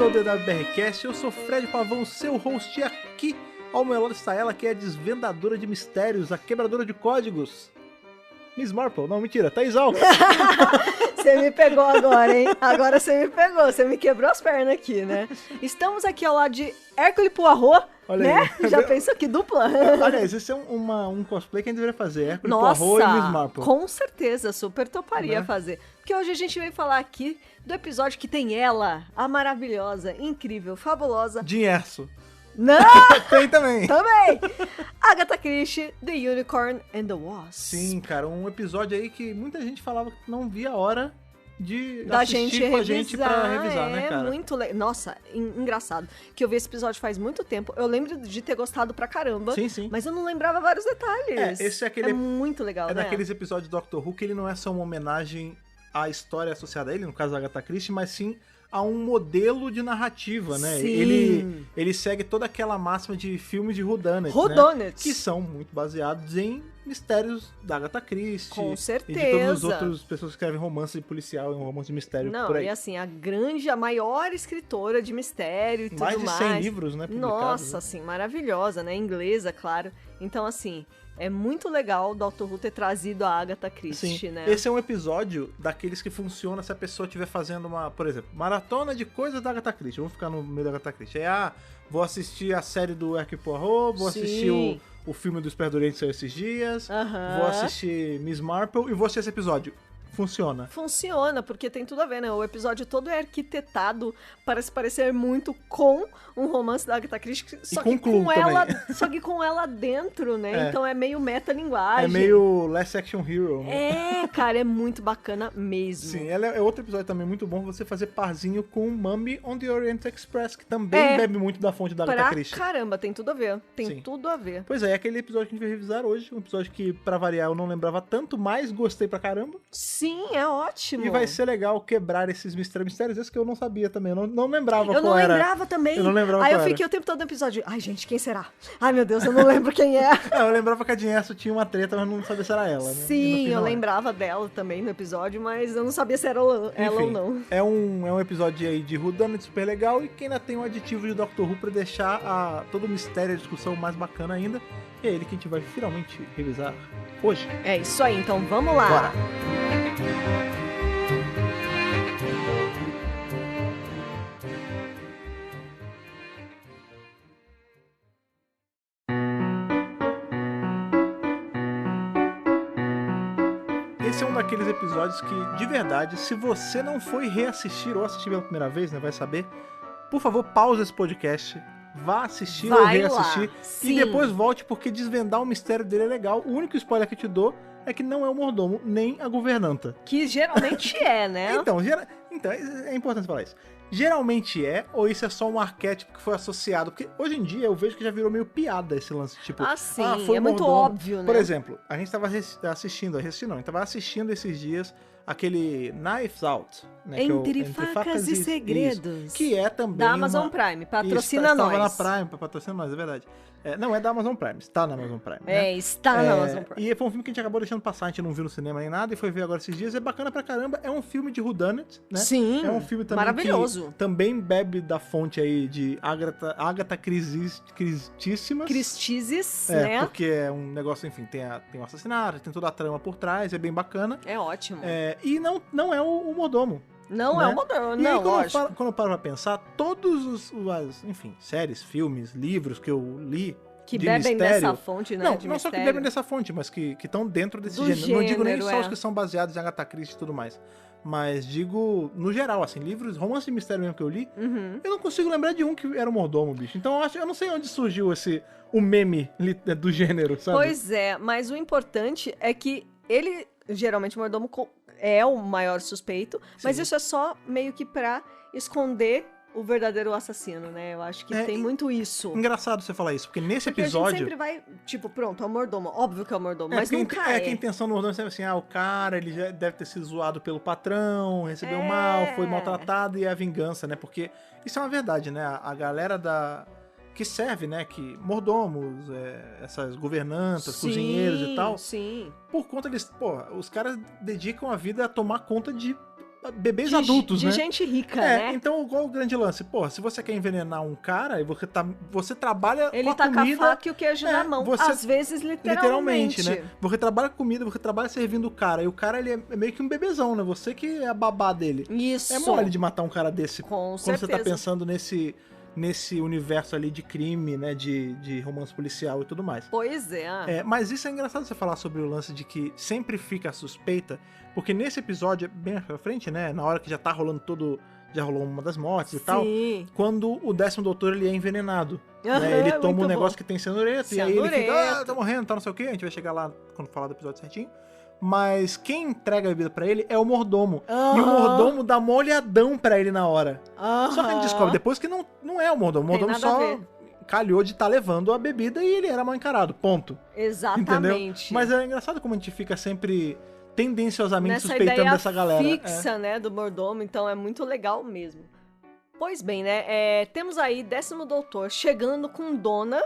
ao DWBRcast, eu sou Fred Pavão, seu host, e aqui ao meu lado está ela, que é a desvendadora de mistérios, a quebradora de códigos, Miss Marple. Não, mentira, Thaís Alves. Você me pegou agora, hein? Agora você me pegou, você me quebrou as pernas aqui, né? Estamos aqui ao lado de Hercule Poirot, Olha né? aí. Já pensou que dupla? Aliás, esse é um cosplay que a gente deveria fazer, Hercule Nossa, Poirot e Miss Marple. com certeza, super toparia Né? fazer. Porque hoje a gente veio falar aqui do episódio que tem ela, a maravilhosa, incrível, fabulosa... Dinherso. Não! Tem também. Também! Agatha Christie, The Unicorn and the Wasp. Sim, cara, um episódio aí que muita gente falava que não via a hora de Da assistir gente com revisar, a gente pra revisar, né, cara? Muito legal. Nossa, engraçado. Que eu vi esse episódio faz muito tempo. Eu lembro de ter gostado pra caramba. Sim, sim. Mas eu não lembrava vários detalhes. Esse é aquele... É muito legal, É né? daqueles episódios do Doctor Who que ele não é só uma homenagem à história associada a ele, no caso da Agatha Christie, mas sim a um modelo de narrativa, né? Sim. Ele segue toda aquela máxima de filmes de whodunit, né? Whodunits. Que são muito baseados em mistérios da Agatha Christie. Com E certeza. de todas as outras pessoas que escrevem romance policial e um romance de mistério Não, por aí. e assim, a maior escritora de mistério e tudo mais. Mais de 100 livros, né, publicados, Nossa, né? assim, maravilhosa, né? Inglesa, claro. Então, assim, é muito legal o Dr. Who ter trazido a Agatha Christie, Sim. né? Esse é um episódio daqueles que funciona se a pessoa estiver fazendo uma, por exemplo, maratona de coisas da Agatha Christie. Vamos ficar no meio da Agatha Christie. Vou assistir a série do Hercule Poirot, vou Sim. assistir o filme do Expresso do Oriente que saiu esses dias, Aham. vou assistir Miss Marple e vou assistir esse episódio. Funciona. Funciona, porque tem tudo a ver, né? O episódio todo é arquitetado para se parecer muito com um romance da Agatha Christie, só com que Clue com ela, também. só que com ela dentro, né? É. Então é meio metalinguagem. É meio Last Action Hero, né? É, cara, é muito bacana mesmo. Sim, ela é outro episódio também muito bom você fazer parzinho com Mummy on the Orient Express, que também bebe muito da fonte da Agatha Pra Christie. caramba, tem tudo a ver. Tem Sim. tudo a ver. Pois é aquele episódio que a gente vai revisar hoje, um episódio que, pra variar, eu não lembrava tanto, mas gostei pra caramba. Sim, é ótimo. E vai ser legal quebrar esses mistérios, esses que eu não sabia também, eu não lembrava Eu qual não era. lembrava também. Eu não lembrava Aí eu qual era. fiquei o tempo todo no episódio. Ai, gente, quem será? Ai, meu Deus, eu não lembro quem é. Eu lembrava que a Dinhesso tinha uma treta, mas não sabia se era ela, né? E no Sim, fim eu não é. lembrava dela também no episódio, mas eu não sabia se era ela ou Enfim, não. é um episódio aí de whodunit super legal e que ainda tem um aditivo de Doctor Who pra deixar todo o mistério e a discussão mais bacana ainda. E é ele que a gente vai finalmente revisar hoje. É isso aí, então vamos lá. Bora! Esse é um daqueles episódios que, de verdade, se você não foi reassistir ou assistir pela primeira vez, né, vai saber, por favor, pausa esse podcast, vá assistir ou Vai reassistir lá, e sim. depois volte, porque desvendar o mistério dele é legal. O único spoiler que eu te dou é que não é o mordomo, nem a governanta. Que geralmente é, né? Então, é importante falar isso. Geralmente é, ou isso é só um arquétipo que foi associado? Porque hoje em dia eu vejo que já virou meio piada esse lance, tipo... Sim, foi é o muito mordomo. óbvio, né? Por exemplo, a gente tava assistindo esses dias aquele Knives Out, né? Entre facas e segredos. Isso, que é também Da Amazon Prime, patrocina isso, nós. Estava na Prime, patrocina nós, é verdade. Não é da Amazon Prime, está na Amazon Prime, né? É, está na Amazon Prime. E foi um filme que a gente acabou deixando passar, a gente não viu no cinema nem nada, e foi ver agora esses dias. É bacana pra caramba, é um filme de whodunit, né? Sim, é um filme também maravilhoso. que também bebe da fonte aí de Agatha Christíssimas. Christieses, né? Porque é um negócio, enfim, tem um assassinato, tem toda a trama por trás, é bem bacana. É ótimo. E não é o mordomo. Não né? é o moderno, E aí, não, lógico. quando eu paro pra pensar, todos enfim, séries, filmes, livros que eu li Que de bebem mistério, dessa fonte, né? não de só que mistério. bebem dessa fonte, mas que estão dentro desse Do gênero. Não digo nem gênero, só é. os que são baseados em Agatha Christie e tudo mais. Mas digo, no geral, assim, livros, romance de mistério mesmo que eu li, eu não consigo lembrar de um que era o mordomo, bicho. Então eu não sei onde surgiu o meme do gênero, sabe? Pois é, mas o importante é que ele, geralmente o mordomo é o maior suspeito, mas Sim. isso é só meio que pra esconder o verdadeiro assassino, né? Eu acho que tem muito isso. Engraçado você falar isso, porque nesse Porque a episódio... gente sempre vai, tipo, pronto, é o mordomo. Óbvio que é o mordomo, mas porque nunca é. que a intenção do mordomo é sempre assim, o cara, ele já deve ter sido zoado pelo patrão, recebeu mal, foi maltratado, e é a vingança, né? Porque isso é uma verdade, né? A galera que serve, né? Que mordomos, essas governantas, cozinheiros e tal. Sim. Por conta deles, os caras dedicam a vida a tomar conta de bebês adultos, de né? gente rica, né? Então qual o grande lance? Pô, se você quer envenenar um cara, e você trabalha Ele com a tá comida... com a faca e o queijo na mão. você- Às vezes, literalmente. né? Você trabalha com comida, você trabalha servindo o cara, e o cara, ele é meio que um bebezão, né? Você que é a babá dele. Isso. É mole de matar um cara desse. Com quando você tá certeza. pensando nesse universo ali de crime, né? De romance policial e tudo mais. Pois é. Mas isso é engraçado você falar sobre o lance de que sempre fica a suspeita, porque nesse episódio, bem mais pra frente, né? Na hora que já tá rolando já rolou uma das mortes e tal, Sim. quando o 10º doutor, ele é envenenado. Aham, Né? Ele toma muito um negócio bom. que tem cianureto, e aí ele fica, Cianureto. tá morrendo, tá não sei o quê, a gente vai chegar lá quando falar do episódio certinho. Mas quem entrega a bebida pra ele é o mordomo. E o Aham. mordomo dá uma olhadão pra ele na hora. Aham. Só que a gente descobre depois que não é o mordomo. O Tem mordomo nada a só ver. calhou de estar levando a bebida e ele era mal encarado. Ponto. Exatamente. Entendeu? Mas é engraçado como a gente fica sempre tendenciosamente Nessa suspeitando ideia dessa galera. fixa, né, do mordomo, então é muito legal mesmo. Pois bem, né, temos aí 10º doutor chegando com Donna,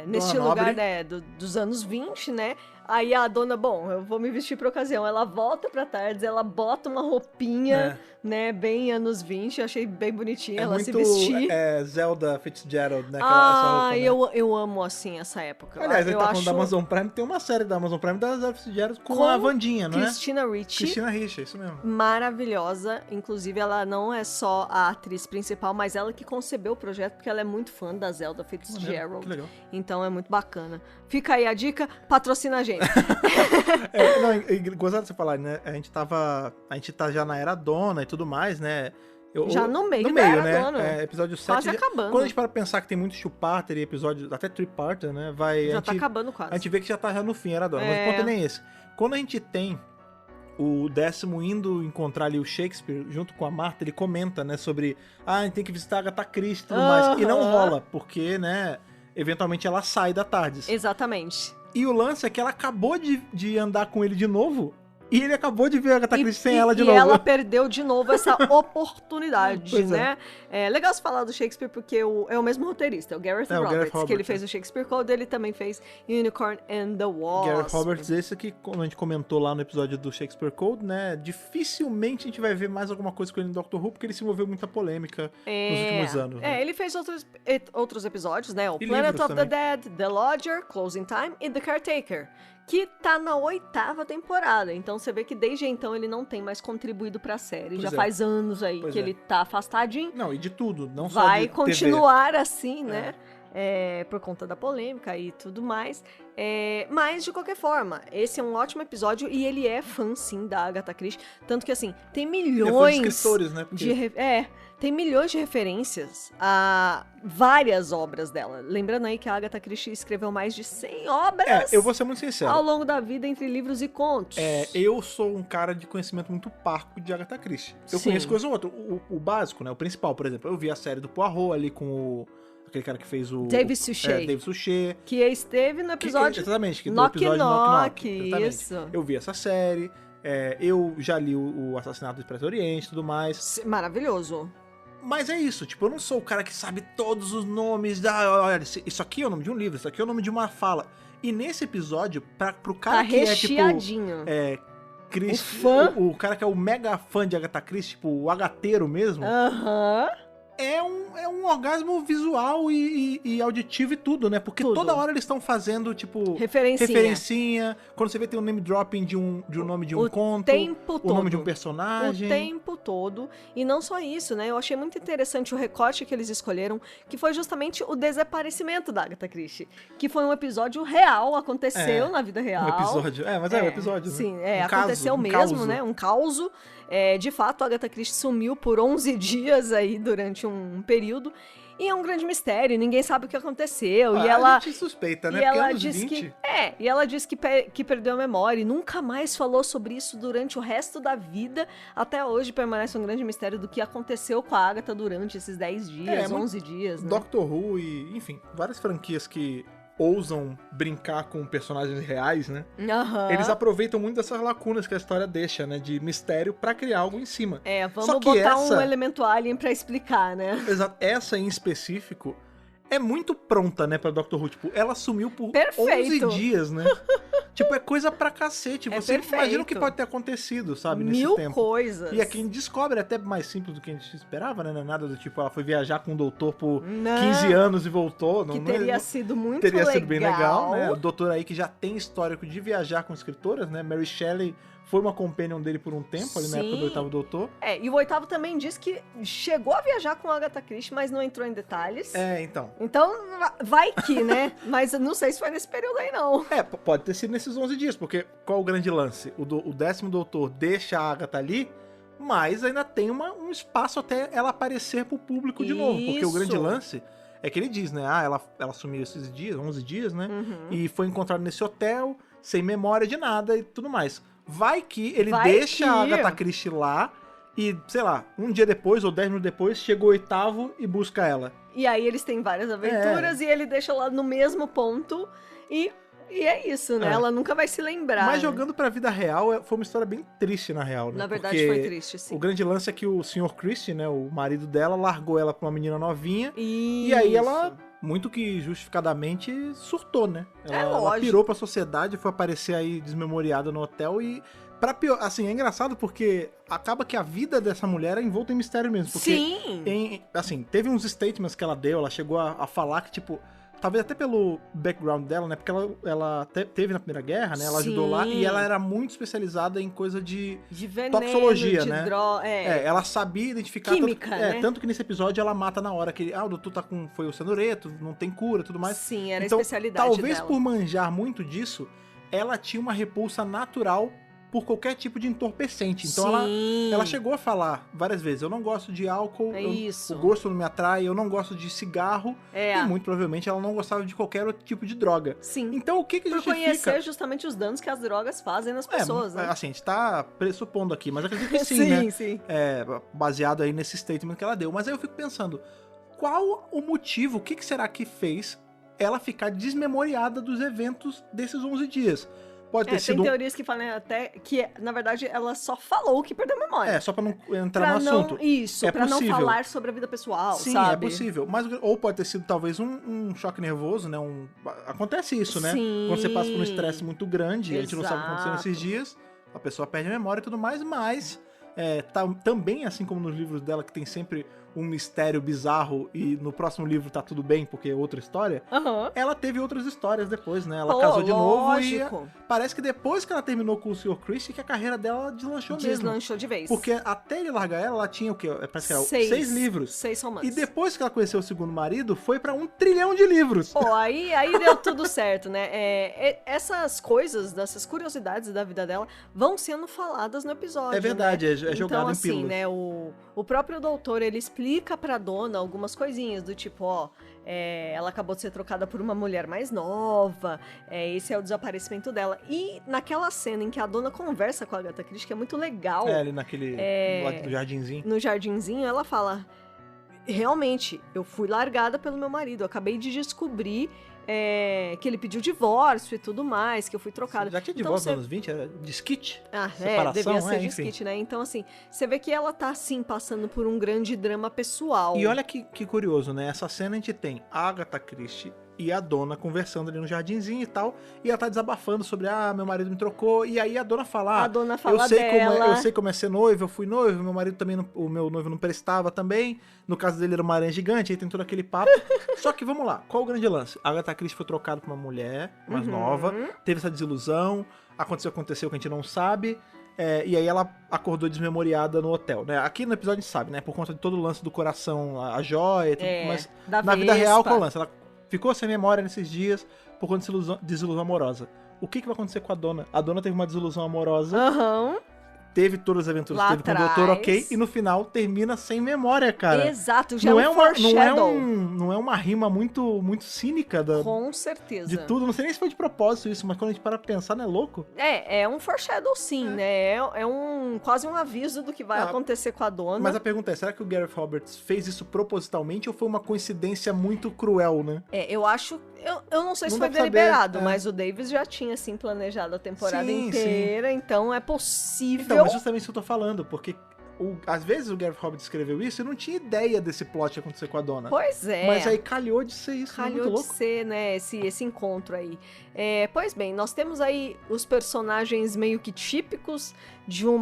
neste Dona lugar, Nobre. né, dos anos 20, né, aí a dona, bom, eu vou me vestir pra ocasião, ela volta pra tarde, ela bota uma roupinha, né, bem anos 20, eu achei bem bonitinha ela muito se vestir. Zelda Fitzgerald, né? Essa roupa, né? Eu amo, assim, essa época. Aliás, ele eu tá acho falando da Amazon Prime, tem uma série da Amazon Prime da Zelda Fitzgerald com Com a Wandinha, não é? Christina Ricci. Christina Ricci, isso mesmo. Maravilhosa, inclusive ela não é só a atriz principal, mas ela que concebeu o projeto, porque ela é muito fã da Zelda Fitzgerald. Que legal. Então é muito bacana. Fica aí a dica, patrocina a gente. Gostado de você falar, né? A gente tá já na era Donna e tudo mais, né? Já no meio da era né? Donna. Episódio 7. Quase acabando. Quando a gente para pensar que tem muito two-parter e episódio, até three-parter, né? Já tá acabando quase. A gente vê que já tá já no fim, era Donna. Mas o ponto é nem esse. Quando a gente tem o 10º indo encontrar ali o Shakespeare, junto com a Martha, ele comenta, né, sobre a gente tem que visitar a Agatha Christie e tudo mais. E não rola, porque, né, eventualmente ela sai da TARDIS. Exatamente. E o lance é que ela acabou de andar com ele de novo, e ele acabou de ver a Agatha Christie sem ela de novo. E ela perdeu de novo essa oportunidade, Pois né? É legal você falar do Shakespeare porque é o mesmo roteirista, o Gareth Roberts, que ele fez o Shakespeare Code, ele também fez Unicorn and the Wasp. Gareth Roberts, esse aqui, como a gente comentou lá no episódio do Shakespeare Code, né? Dificilmente a gente vai ver mais alguma coisa com ele no Doctor Who, porque ele se envolveu muita polêmica nos últimos anos. Né? Ele fez outros episódios, né? O E Planet livros of the também. Dead, The Lodger, Closing Time e The Caretaker, que tá na 8ª temporada. Então você vê que desde então ele não tem mais contribuído pra série. Pois Já é. faz anos aí Pois que é. ele tá afastadinho. Não, e de tudo, não só Vai de continuar assim, né? Por conta da polêmica e tudo mais. Mas, de qualquer forma, esse é um ótimo episódio e ele é fã, sim, da Agatha Christie. Tanto que, assim, tem milhões Ele é fã de escritores, né? Porque... tem milhões de referências a várias obras dela. Lembrando aí que a Agatha Christie escreveu mais de 100 obras eu vou ser muito sincero. ao longo da vida, entre livros e contos. Eu sou um cara de conhecimento muito parco de Agatha Christie. Eu Sim. conheço coisa ou outra. O básico, né? O principal, por exemplo. Eu vi a série do Poirot ali com aquele cara que fez o... David Suchet. David Suchet. Que esteve no episódio Exatamente, que do Knock episódio Knock, exatamente. isso. Eu vi essa série, eu já li o Assassinato do Expresso do Oriente e tudo mais. Maravilhoso. Mas é isso, tipo, eu não sou o cara que sabe todos os nomes olha, isso aqui é o nome de um livro, isso aqui é o nome de uma fala. E nesse episódio, pro cara Tá que é, tipo... recheadinho. Christie, O fã? o cara que é o mega fã de Agatha Christie, tipo, o agateiro mesmo, Aham. é um orgasmo visual e auditivo e tudo, né? Porque Tudo. toda hora eles estão fazendo, tipo... Referencinha. Quando você vê, tem um name dropping de um nome de um O conto. tempo O todo. nome de um O personagem. tempo todo. E não só isso, né? Eu achei muito interessante o recorte que eles escolheram, que foi justamente o desaparecimento da Agatha Christie. Que foi um episódio real, aconteceu na vida real. Um episódio. Mas é um episódio, né? Sim, caso, aconteceu mesmo, causo. né? Um causo. De fato, a Agatha Christie sumiu por 11 dias aí durante um período. E é um grande mistério, ninguém sabe o que aconteceu. E ela A gente suspeita, né? E Porque ela anos disse 20... e ela disse que perdeu a memória e nunca mais falou sobre isso durante o resto da vida. Até hoje permanece um grande mistério do que aconteceu com a Agatha durante esses 10 dias, 11 dias, né? Doctor Who e, enfim, várias franquias que ousam brincar com personagens reais, né? Aham. Eles aproveitam muito dessas lacunas que a história deixa, né? De mistério pra criar algo em cima. Vamos Só que botar essa... um elemento alien pra explicar, né? Exato. Essa em específico é muito pronta, né, pra Doctor Who. Tipo, ela sumiu por Perfeito. 11 dias, né? Tipo, é coisa pra cacete. É Você perfeito. imagina o que pode ter acontecido, sabe, nesse Mil tempo. coisas. E aqui a gente descobre até mais simples do que a gente esperava, né? Não é nada do tipo, ela foi viajar com o doutor por Não. 15 anos e voltou. Que Não, teria não, sido muito teria legal. sido bem legal, né? O doutor aí que já tem histórico de viajar com escritoras, né? Mary Shelley foi uma companion dele por um tempo, ali na época do Sim. oitavo doutor. E o oitavo também diz que chegou a viajar com a Agatha Christie, mas não entrou em detalhes. Então. Então, vai que, né? Mas eu não sei se foi nesse período aí, não. Pode ter sido nesses 11 dias, porque qual o grande lance? O 10º doutor deixa a Agatha ali, mas ainda tem um espaço até ela aparecer pro público de novo. Porque o grande Isso. lance é que ele diz, né? Ela sumiu esses dias, 11 dias, né? Uhum. E foi encontrado nesse hotel, sem memória de nada e tudo mais. Vai que ele Vai deixa que- a Agatha Christie lá e, sei lá, um dia depois ou 10 minutos depois, chega o oitavo e busca ela. E aí eles têm várias aventuras e ele deixa lá no mesmo ponto e é isso, né? É. Ela nunca vai se lembrar. Mas né? jogando pra vida real, foi uma história bem triste, na real, né? Na verdade, Porque foi triste, sim. o grande lance é que o Sr. Christie, né, o marido dela, largou ela pra uma menina novinha. E Isso. aí ela, muito que justificadamente, surtou, né? Ela lógico. pirou pra sociedade, foi aparecer aí desmemoriada no hotel e... Pra pior, assim, é engraçado porque acaba que a vida dessa mulher é envolta em mistério mesmo. Porque Sim. assim, teve uns statements que ela deu, ela chegou a falar que, tipo, talvez até pelo background dela, né? Porque ela teve na Primeira Guerra, né? Ela ajudou lá Sim. e ela era muito especializada em coisa de veneno, toxicologia, de né? droga. ela sabia identificar... Química, tanto, né? tanto que nesse episódio ela mata na hora que o doutor tá com... Foi o cianureto, não tem cura e tudo mais. Sim, era Então, a especialidade talvez dela. por manjar muito disso, ela tinha uma repulsa natural por qualquer tipo de entorpecente. Então Sim. ela chegou a falar várias vezes, eu não gosto de álcool, Isso. o gosto não me atrai, eu não gosto de cigarro, É. e muito provavelmente ela não gostava de qualquer outro tipo de droga. Sim. Então o que Por justifica... conhecer justamente os danos que as drogas fazem nas pessoas, né? Assim, a gente tá pressupondo aqui, mas acredito que sim, né? Sim. Baseado aí nesse statement que ela deu. Mas aí eu fico pensando, qual o motivo, o que será que fez ela ficar desmemoriada dos eventos desses 11 dias? Pode ter Tem sido... teorias que falam até que, na verdade, ela só falou que perdeu a memória. só pra não entrar no assunto. Isso, É pra não possível. falar sobre a vida pessoal, Sim, sabe? é possível. Mas, ou pode ter sido talvez um choque nervoso, né? Acontece isso, né? Sim. Quando você passa por um estresse muito grande, a gente não sabe o que aconteceu Exato. nesses dias, a pessoa perde a memória e tudo mais, mas também, assim como nos livros dela, que tem sempre um mistério bizarro e no próximo livro tá tudo bem, porque é outra história, Aham. ela teve outras histórias depois, né? Ela Pô, casou de novo lógico. e parece que depois que ela terminou com o Sr. Christie, que a carreira dela deslanchou mesmo. Deslanchou de vez. Porque até ele largar ela tinha o quê? Parece que era 6 6 livros. 6 romances. E depois que ela conheceu o segundo marido, foi pra 1 trilhão de livros. Pô, aí deu tudo certo, né? Essas coisas, dessas curiosidades da vida dela, vão sendo faladas no episódio. É verdade, né? é jogado então, em assim, pílulas. né? O próprio doutor, ele explica pra dona algumas coisinhas, do tipo, ela acabou de ser trocada por uma mulher mais nova, esse é o desaparecimento dela. E naquela cena em que a dona conversa com a Agatha Christie, que é muito legal, Ali naquele lado do jardinzinho. no jardinzinho, ela fala: realmente, eu fui largada pelo meu marido, eu acabei de descobrir que ele pediu divórcio e tudo mais, que eu fui trocada. Já tinha Então, divórcio você- nos anos 20, era disquite. devia ser de enfim. skit, né? Então, assim, você vê que ela tá, assim, passando por um grande drama pessoal. E olha que curioso, né? Essa cena a gente tem a Agatha Christie e a dona conversando ali no jardinzinho e tal, e ela tá desabafando sobre, meu marido me trocou, e aí a dona fala, A dona fala eu sei dela. eu sei como é ser noivo, eu fui noivo, meu marido também, o meu noivo não prestava também, no caso dele era uma aranha gigante, aí tem todo aquele papo. Só que vamos lá, qual o grande lance? A Agatha Christie foi trocada por uma mulher mais nova, teve essa desilusão, aconteceu que a gente não sabe, e aí ela acordou desmemoriada no hotel, né? Aqui no episódio a gente sabe, né? Por conta de todo o lance do coração, a joia e tudo, mas da na vida real, Vespa. qual o lance? Ela ficou sem memória nesses dias por conta de desilusão amorosa. O que vai acontecer com a dona? A dona teve uma desilusão amorosa, Aham. teve todas as aventuras Lá que teve com o doutor, atrás. ok, e no final termina sem memória, cara. Exato, já Não é um foreshadow. não é uma rima muito, muito cínica Com certeza. de tudo. Não sei nem se foi de propósito isso, mas quando a gente para pra pensar, não é louco? É um foreshadow sim, né? É quase um aviso do que vai acontecer com a dona. Mas a pergunta é, será que o Gareth Roberts fez isso propositalmente ou foi uma coincidência muito cruel, né? Eu acho... Eu não sei se Não foi dá pra saber, deliberado, mas o Davis já tinha, assim, planejado a temporada Sim, inteira, então é possível... Então, mas justamente isso que eu tô falando, porque às vezes o Gareth Roberts escreveu isso e não tinha ideia desse plot acontecer com a dona. Pois é. Mas aí calhou de ser isso, Calhou muito de louco. ser, né, esse encontro aí. Pois bem, nós temos aí os personagens meio que típicos de um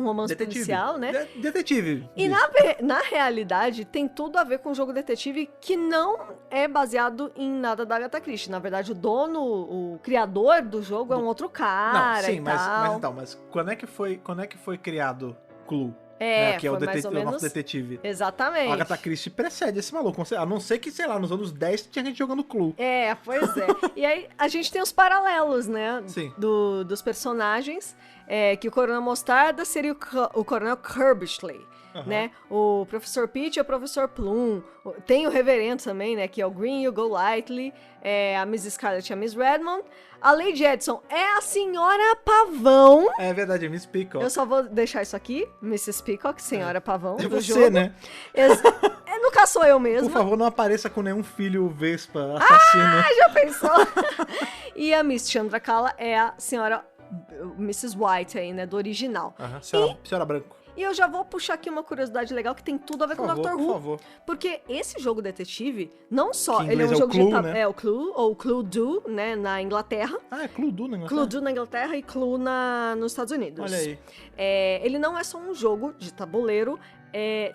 romance policial, né? Detetive. E na realidade, tem tudo a ver com o jogo detetive que não é baseado em nada da Agatha Christie. Na verdade, o criador do jogo é um outro cara Não, sim, e mas tal. quando é que foi criado Clue? Que é foi o mais ou menos... nosso detetive. Exatamente. A Agatha Christie precede esse maluco. A não ser que, sei lá, nos anos 10 tinha gente jogando Clue. Pois é. E aí a gente tem os paralelos, né? Sim. Dos personagens. Que o Coronel Mostarda seria o Coronel Kirbishley. Né? O Professor Peach é o Professor Plum. Tem o Reverendo também, né? Que é o Green e o Golightly. A Miss Scarlet é a Miss Redmond. A Lady Edson é a Senhora Pavão. É verdade, é Miss Peacock. Eu só vou deixar isso aqui. Mrs. Peacock, Senhora Pavão É do você, jogo. né? No caso sou eu mesmo. Por favor, não apareça com nenhum filho Vespa assassino. Já pensou? E a Miss Chandrakala é a Senhora Mrs. White aí, né? Do original. Senhora Branco. E eu já vou puxar aqui uma curiosidade legal que tem tudo a ver com o Dr. Who. Por favor. Porque esse jogo detetive, não só Que em ele é um inglês é o jogo Clue, de né? É o Clue, ou Clue-Do, né, na Inglaterra. É Clue-Do na Inglaterra? Clue-Do na Inglaterra e Clue nos Estados Unidos. Olha aí. Ele não é só um jogo de tabuleiro,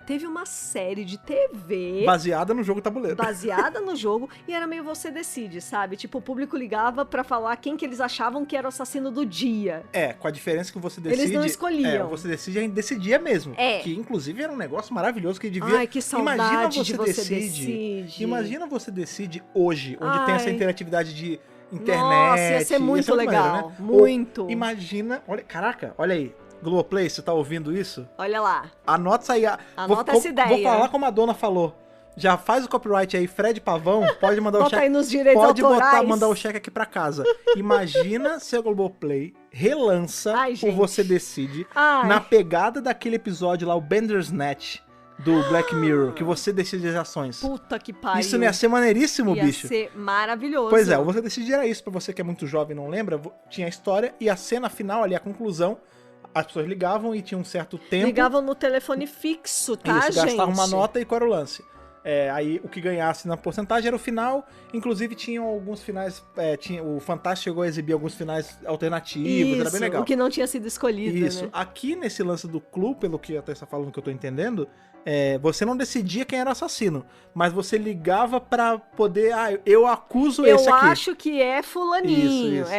teve uma série de TV... Baseada no jogo tabuleiro. Baseada no jogo, e era meio você decide, sabe? Tipo, o público ligava pra falar quem que eles achavam que era o assassino do dia. Com a diferença que você decide... Eles não escolhiam. Você decide, a gente decidia mesmo. Que, inclusive, era um negócio maravilhoso que devia... Ai, que saudade de você decide. Imagina você decide hoje, onde tem essa interatividade de internet. Nossa, ia ser muito legal. Maneiro, né? Muito. Imagina... Caraca, olha aí. Globoplay, você tá ouvindo isso? Olha lá. Anota isso aí. Anota essa ideia. Vou falar como a dona falou. Já faz o copyright aí, Fred Pavão, pode mandar o cheque. Bota aí nos direitos autorais. Mandar o cheque aqui pra casa. Imagina se a Globoplay relança o Você Decide na pegada daquele episódio lá, o Bandersnatch, do Black Mirror, que você decide as ações. Puta que pariu. Isso não ia ser maneiríssimo, bicho? Ia ser maravilhoso. Pois é, o Você Decide era isso. Pra você que é muito jovem e não lembra, tinha a história e a cena final ali, a conclusão. As pessoas ligavam e tinha um certo tempo. Ligavam no telefone fixo, tá, gente? Gastavam uma nota e qual era o lance? Aí o que ganhasse na porcentagem era o final. Inclusive tinham alguns finais. O Fantástico chegou a exibir alguns finais alternativos. Era bem legal. O que não tinha sido escolhido. Isso. Né? Aqui nesse lance do Clue, pelo que até está falando que eu tô entendendo, você não decidia quem era o assassino. Mas você ligava pra poder. Eu acuso esse aqui. Eu acho que é fulaninho. Isso.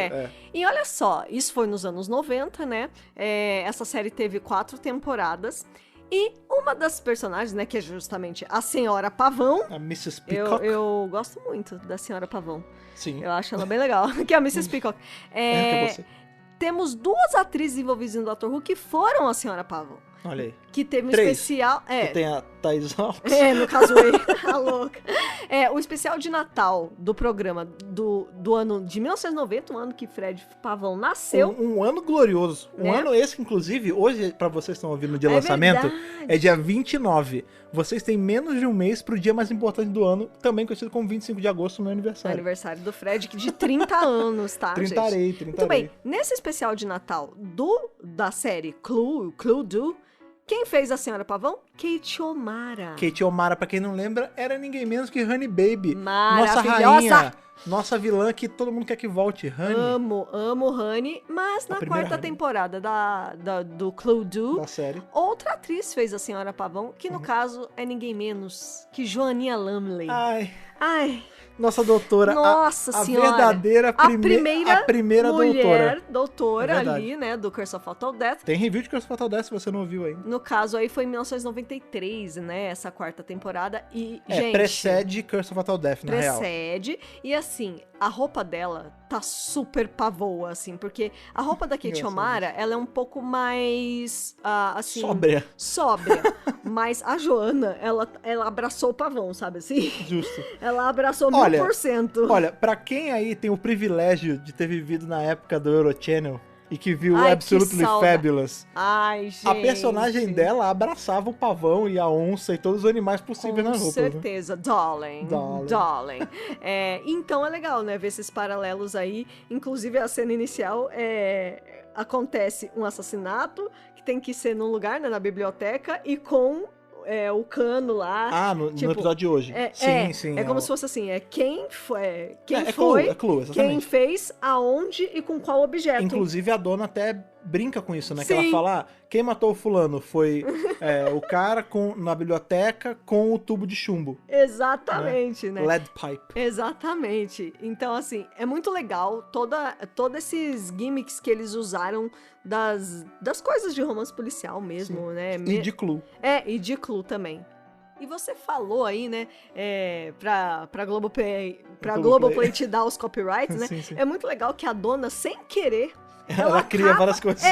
E olha só, isso foi nos anos 90, né? Essa série teve 4 temporadas. E uma das personagens, né, que é justamente a Senhora Pavão. A Mrs. Peacock. Eu gosto muito da Senhora Pavão. Sim. Eu acho ela bem legal. Que é a Mrs. Peacock. Que é você. Temos 2 atrizes envolvidas no Dr. Who que foram a Senhora Pavão. Olha aí. Que teve um 3. especial... Tem a Thais Hawks. No caso ele, a louca. O especial de Natal do programa do ano de 1990, um ano que Fred Pavão nasceu. Um ano glorioso. Um ano esse, inclusive, hoje, pra vocês que estão ouvindo no dia do lançamento, é dia 29. Vocês têm menos de um mês pro dia mais importante do ano, também conhecido como 25 de agosto, meu aniversário. Aniversário do Fred, que de 30 anos, tá, gente? Trintarei. Muito bem, nesse especial de Natal da série Clue-Do, quem fez a Senhora Pavão? Kate O'Mara. Kate O'Mara, pra quem não lembra, era ninguém menos que Honey Baby. Maravilhosa. Nossa rainha. Nossa vilã que todo mundo quer que volte, Honey. Amo Honey, mas na quarta temporada do Clue-Do, da série, outra atriz fez a Senhora Pavão, que no caso é ninguém menos que Joaninha Lumley. Ai. Nossa doutora. Nossa senhora. A verdadeira a primeira mulher doutora ali, né, do Curse of Fatal Death. Tem review de Curse of Fatal Death se você não ouviu ainda. No caso aí foi em 1993, né, essa quarta temporada e, gente... Precede Curse of Fatal Death, na real. Precede, e assim, a roupa dela tá super pavoa, assim, porque a roupa da Kate O'Mara, ela é um pouco mais, assim... Sóbria. Mas a Joana, ela abraçou o pavão, sabe assim? Justo. Ela abraçou 1000%. Olha, pra quem aí tem o privilégio de ter vivido na época do Eurochannel e que viu Absolutely Fabulous, ai, gente, a personagem dela abraçava o pavão e a onça e todos os animais possíveis na roupa. Com certeza, né? Darling. Então é legal, né, ver esses paralelos aí. Inclusive a cena inicial acontece um assassinato que tem que ser num lugar, né, na biblioteca, e com o cano lá. No tipo, episódio de hoje. Sim. É como se fosse assim, quem foi, Clue, quem fez, aonde e com qual objeto. Inclusive a dona até brinca com isso, né? Que Sim. ela fala, quem matou o fulano foi o cara na biblioteca com o tubo de chumbo. Exatamente, né? Lead pipe. Exatamente. Então, assim, é muito legal todos esses gimmicks que eles usaram das coisas de romance policial mesmo, Sim. né? E de Clue. E de Clue também. E você falou aí, né, pra Globoplay te dar os copyrights, né? Sim. É muito legal que a dona, sem querer, ela cria várias coisas.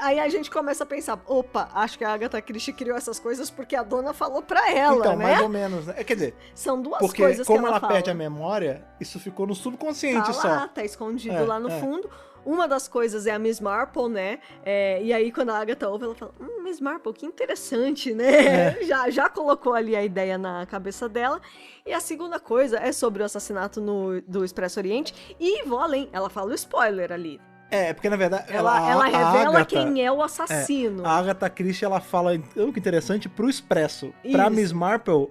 Aí a gente começa a pensar, opa, acho que a Agatha Christie criou essas coisas porque a dona falou pra ela, então, né? mais ou menos, né? Quer dizer, são duas porque coisas que como ela fala. perde a memória, isso ficou no subconsciente só. Tá escondido lá no fundo. Uma das coisas é a Miss Marple, né? E aí, quando a Agatha ouve, ela fala, Miss Marple, que interessante, né? Já colocou ali a ideia na cabeça dela. E a segunda coisa é sobre o assassinato do Expresso Oriente. E vou além, ela fala o spoiler ali. Porque na verdade... Ela revela Agatha, quem é o assassino. A Agatha Christie, ela fala, o que interessante, pro Expresso. Pra Miss Marple...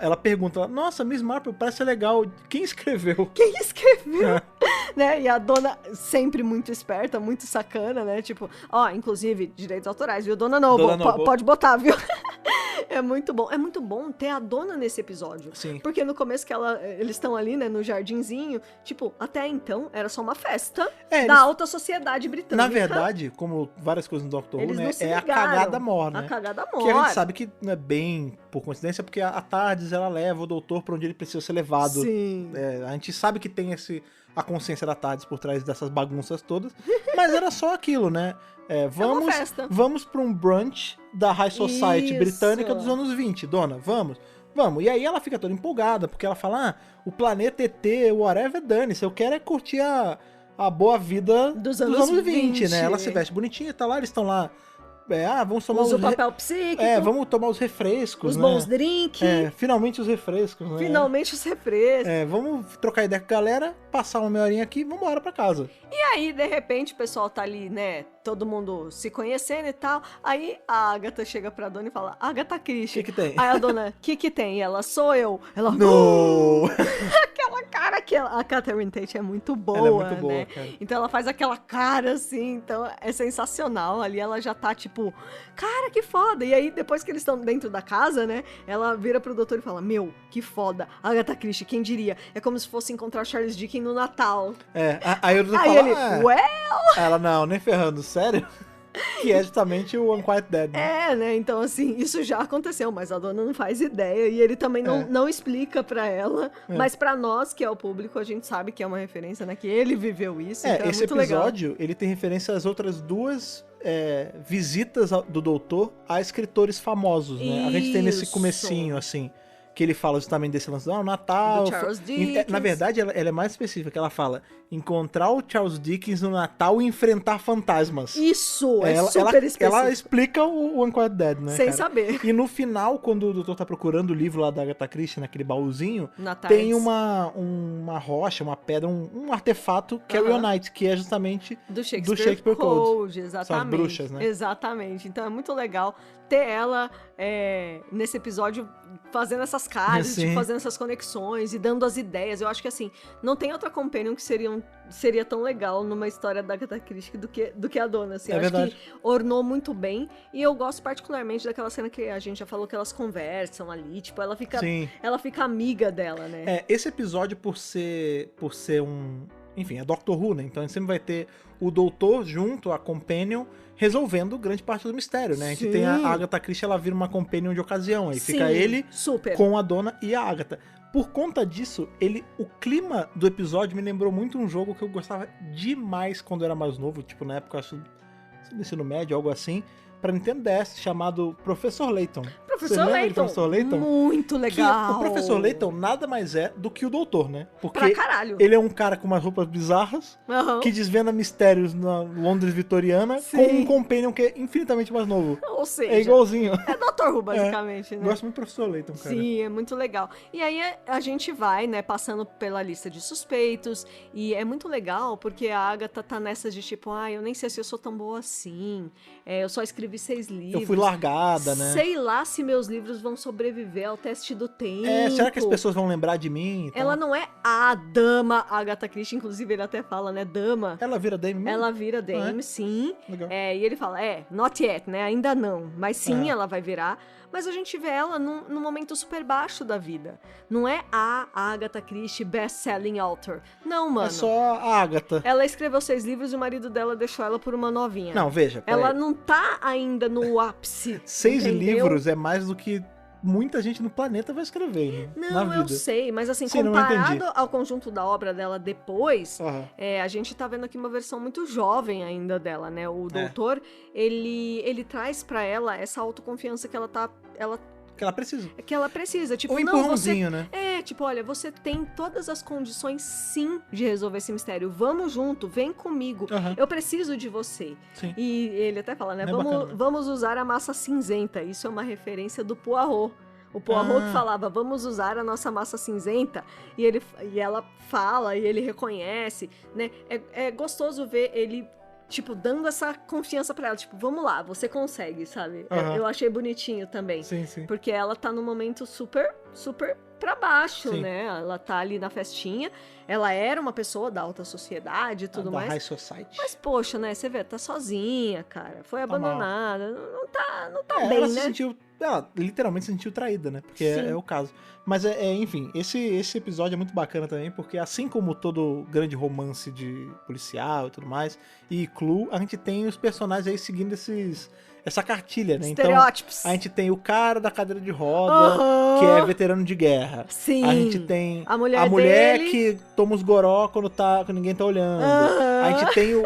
Ela pergunta, nossa, Miss Marple parece legal, quem escreveu? Quem escreveu? Né? E a dona, sempre muito esperta, muito sacana, né? Tipo, inclusive, direitos autorais, viu? Dona Noble, pode botar, viu? É muito bom ter a dona nesse episódio. Sim. Porque no começo que eles estão ali, né, no jardinzinho, tipo, até então era só uma festa da alta sociedade britânica. Na verdade, como várias coisas no Doctor Who, né, a cagada mor, né? A cagada mor. Que a gente sabe que não é bem por coincidência, porque a Tardes, ela leva o doutor pra onde ele precisa ser levado. Sim. A gente sabe que tem a consciência da Tardes por trás dessas bagunças todas, mas era só aquilo, né? Vamos pra um brunch da High Society britânica dos anos 20, dona, vamos. E aí ela fica toda empolgada, porque ela fala, o planeta ET, whatever, dane-se, eu quero cortir a boa vida dos anos 20, né? Ela se veste bonitinha, tá lá, eles estão lá, vamos tomar o papel psíquico. Vamos tomar os refrescos, os bons drinks. Finalmente os refrescos, né? Finalmente os refrescos. Vamos trocar ideia com a galera, passar uma meia horinha aqui e vamos embora pra casa. E aí, de repente, o pessoal tá ali, né? Todo mundo se conhecendo e tal. Aí a Agatha chega pra dona e fala, Agatha Christie. O que tem? Aí a dona, o que tem? Ela, sou eu. Ela, não! Aquela cara que a Catherine Tate é muito boa, ela é muito boa, né? cara. Então ela faz aquela cara assim, então é sensacional. Ali ela já tá tipo, cara, que foda. E aí, depois que eles estão dentro da casa, né? Ela vira pro doutor e fala, meu, que foda. Agatha Christie, quem diria? É como se fosse encontrar Charles Dickens no Natal. Aí o doutor aí fala, ele, well... Ela, não, nem ferrando, sério? Que é justamente o Unquiet Dead, né? né? Então, assim, isso já aconteceu, mas a dona não faz ideia e ele também não explica pra ela. Mas pra nós, que é o público, a gente sabe que é uma referência, né? Que ele viveu isso, então esse muito episódio, legal. Ele tem referência às outras duas visitas do doutor a escritores famosos, né? A gente tem nesse comecinho, assim, que ele fala justamente desse lance, o Natal... Do Charles Dickens. Na verdade, ela é mais específica, ela fala encontrar o Charles Dickens no Natal e enfrentar fantasmas. Isso, super específico. Ela explica o Unquiet Dead, né, sem saber. E no final, quando o doutor tá procurando o livro lá da Agatha Christie, naquele baúzinho, Natais. tem uma rocha, uma pedra, um artefato, Carryonite, que é justamente do Shakespeare Code. Exatamente. São as bruxas, né? Exatamente. Então é muito legal ter ela nesse episódio fazendo essas caras, tipo, fazendo essas conexões e dando as ideias. Eu acho que, assim, não tem outra companion que seria tão legal numa história da Agatha Christie do que a dona, assim. Eu acho que ornou muito bem. E eu gosto particularmente daquela cena que a gente já falou que elas conversam ali, tipo, ela fica amiga dela, né? Esse episódio, por ser um... Enfim, é Doctor Who, né? Então a gente sempre vai ter o doutor junto à companion resolvendo grande parte do mistério, né? A gente tem a Agatha Christie, ela vira uma companion de ocasião. Aí fica ele com a dona e a Agatha. Por conta disso, o clima do episódio me lembrou muito um jogo que eu gostava demais quando eu era mais novo, tipo na época, acho, do ensino médio, algo assim, pra Nintendo DS chamado Professor Layton. Você Professor lembra de Layton. Professor Layton? Muito legal. Que o Professor Layton nada mais é do que o doutor, né? Porque Pra caralho. ele é um cara com umas roupas bizarras, Aham. que desvenda mistérios na Londres vitoriana, Sim. com um companion que é infinitamente mais novo. Ou seja, É igualzinho. é Dr. Who, basicamente, né? Gosto muito do Professor Layton, cara. Sim, é muito legal. E aí a gente vai, né, passando pela lista de suspeitos, e é muito legal porque a Agatha tá nessa de tipo, eu nem sei se eu sou tão boa assim, eu só escrevi 6 livros. Eu fui largada, né? Sei lá se meus livros vão sobreviver ao teste do tempo. Será que as pessoas vão lembrar de mim? Ela não é a dama Agatha Christie, inclusive ele até fala, né, dama. Ela vira Dame mesmo? Ela vira Dame, sim. Legal. E ele fala, not yet, né? Ainda não. Mas sim, É. ela vai virar. Mas a gente vê ela num momento super baixo da vida. Não é a Agatha Christie best-selling author. Não, mano. É só a Agatha. Ela escreveu 6 livros e o marido dela deixou ela por uma novinha. Não, veja. peraí. Ela não tá ainda no ápice. 6 entendeu? livros é mais do que muita gente no planeta vai escrever, né? Na Não, vida. eu sei, mas assim, Sim, não entendi. comparado ao conjunto da obra dela depois, Aham. a gente tá vendo aqui uma versão muito jovem ainda dela, né? O doutor, ele traz pra ela essa autoconfiança que Que ela precisa. que ela precisa. Tipo, Um não, você... empurrãozinho, né? tipo, olha, você tem todas as condições, sim, de resolver esse mistério. Vamos junto, vem comigo. Aham. Eu preciso de você. Sim. E ele até fala, né? É bacana. Vamos usar a massa cinzenta. Isso é uma referência do Poirot. O Poirot que falava, vamos usar a nossa massa cinzenta. E ela fala, e ele reconhece, né? É gostoso ver ele, tipo, dando essa confiança pra ela. Tipo, vamos lá, você consegue, sabe? Aham. Eu achei bonitinho também. Sim, sim. Porque ela tá num momento super, super pra baixo, Sim. né? Ela tá ali na festinha. Ela era uma pessoa da alta sociedade e tudo da mais. High Society. Mas, poxa, né? Você vê, tá sozinha, cara. Foi mal. abandonada. Não tá ela bem, se né? sentiu. Ela literalmente se sentiu traída, né? Porque Sim. é o caso. Mas, enfim, esse episódio é muito bacana também, porque assim como todo grande romance de policial e tudo mais, e Clue, a gente tem os personagens aí seguindo essa cartilha, né? Estereótipos. Então, a gente tem o cara da cadeira de roda, Aham. que é veterano de guerra. Sim. A gente tem A mulher dele. que toma os goró quando ninguém tá olhando. Aham. A gente tem o...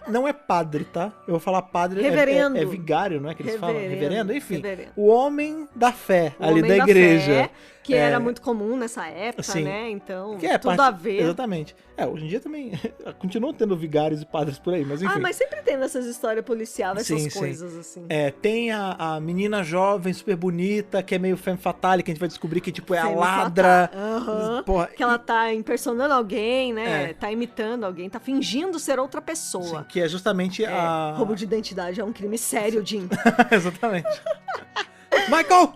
Não é padre, tá? Eu vou falar padre, Reverendo. é vigário, não é que eles falam? Reverendo? Enfim. Reverendo. O homem da fé, O ali homem da igreja. fé, que era muito comum nessa época, Sim. né? Então, Que é tudo parte- a ver. Exatamente. Hoje em dia também continuam tendo vigários e padres por aí, mas enfim. Mas sempre tem nessas histórias policiais, Sim, essas sim. coisas, assim. Tem a menina jovem, super bonita, que é meio femme fatale, que a gente vai descobrir que, tipo, é a Femme ladra. fatale. Aham. Porra, Que ela tá impersonando alguém, né? É. Tá imitando alguém, tá fingindo ser outra sim, pessoa. que é justamente a... Roubo de identidade é um crime sério, Jim. Exatamente. Michael!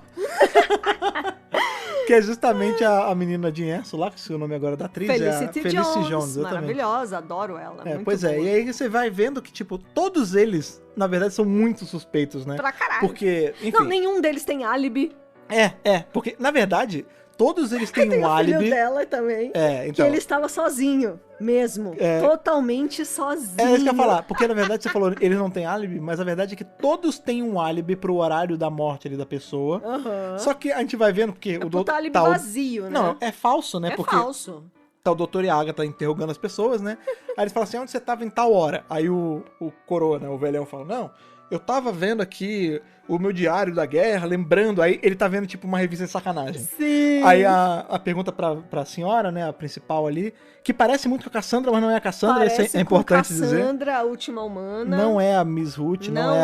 Que é justamente a menina de Erso lá, que é o nome agora da atriz, Felicity é a Felicity Jones, exatamente. maravilhosa, adoro ela. muito Pois boa. e aí você vai vendo que, tipo, todos eles, na verdade, são muito suspeitos, né? Pra caralho. Porque, enfim... Não, nenhum deles tem álibi. Porque, na verdade, todos eles têm Tem um o filho álibi. dela também. Então... Que ele estava sozinho, mesmo. Totalmente sozinho. É isso que eu ia falar, porque na verdade você falou, eles não têm álibi, mas a verdade é que todos têm um álibi pro horário da morte ali da pessoa. Aham. Só que a gente vai vendo, porque o Puta álibi tá vazio, né? Não, é falso, né? é porque falso. tá o doutor e a Agatha interrogando as pessoas, né? Aí eles falam assim, onde você tava em tal hora? Aí o coroa, né, o velhão fala, não, eu tava vendo aqui o meu diário da guerra, lembrando, aí ele tá vendo tipo uma revista de sacanagem. Sim. Aí a pergunta pra senhora, né, a principal ali, que parece muito com a Cassandra, mas não é a Cassandra, Parece isso é importante com dizer. Cassandra, a última humana. Não é a Miss Ruth, não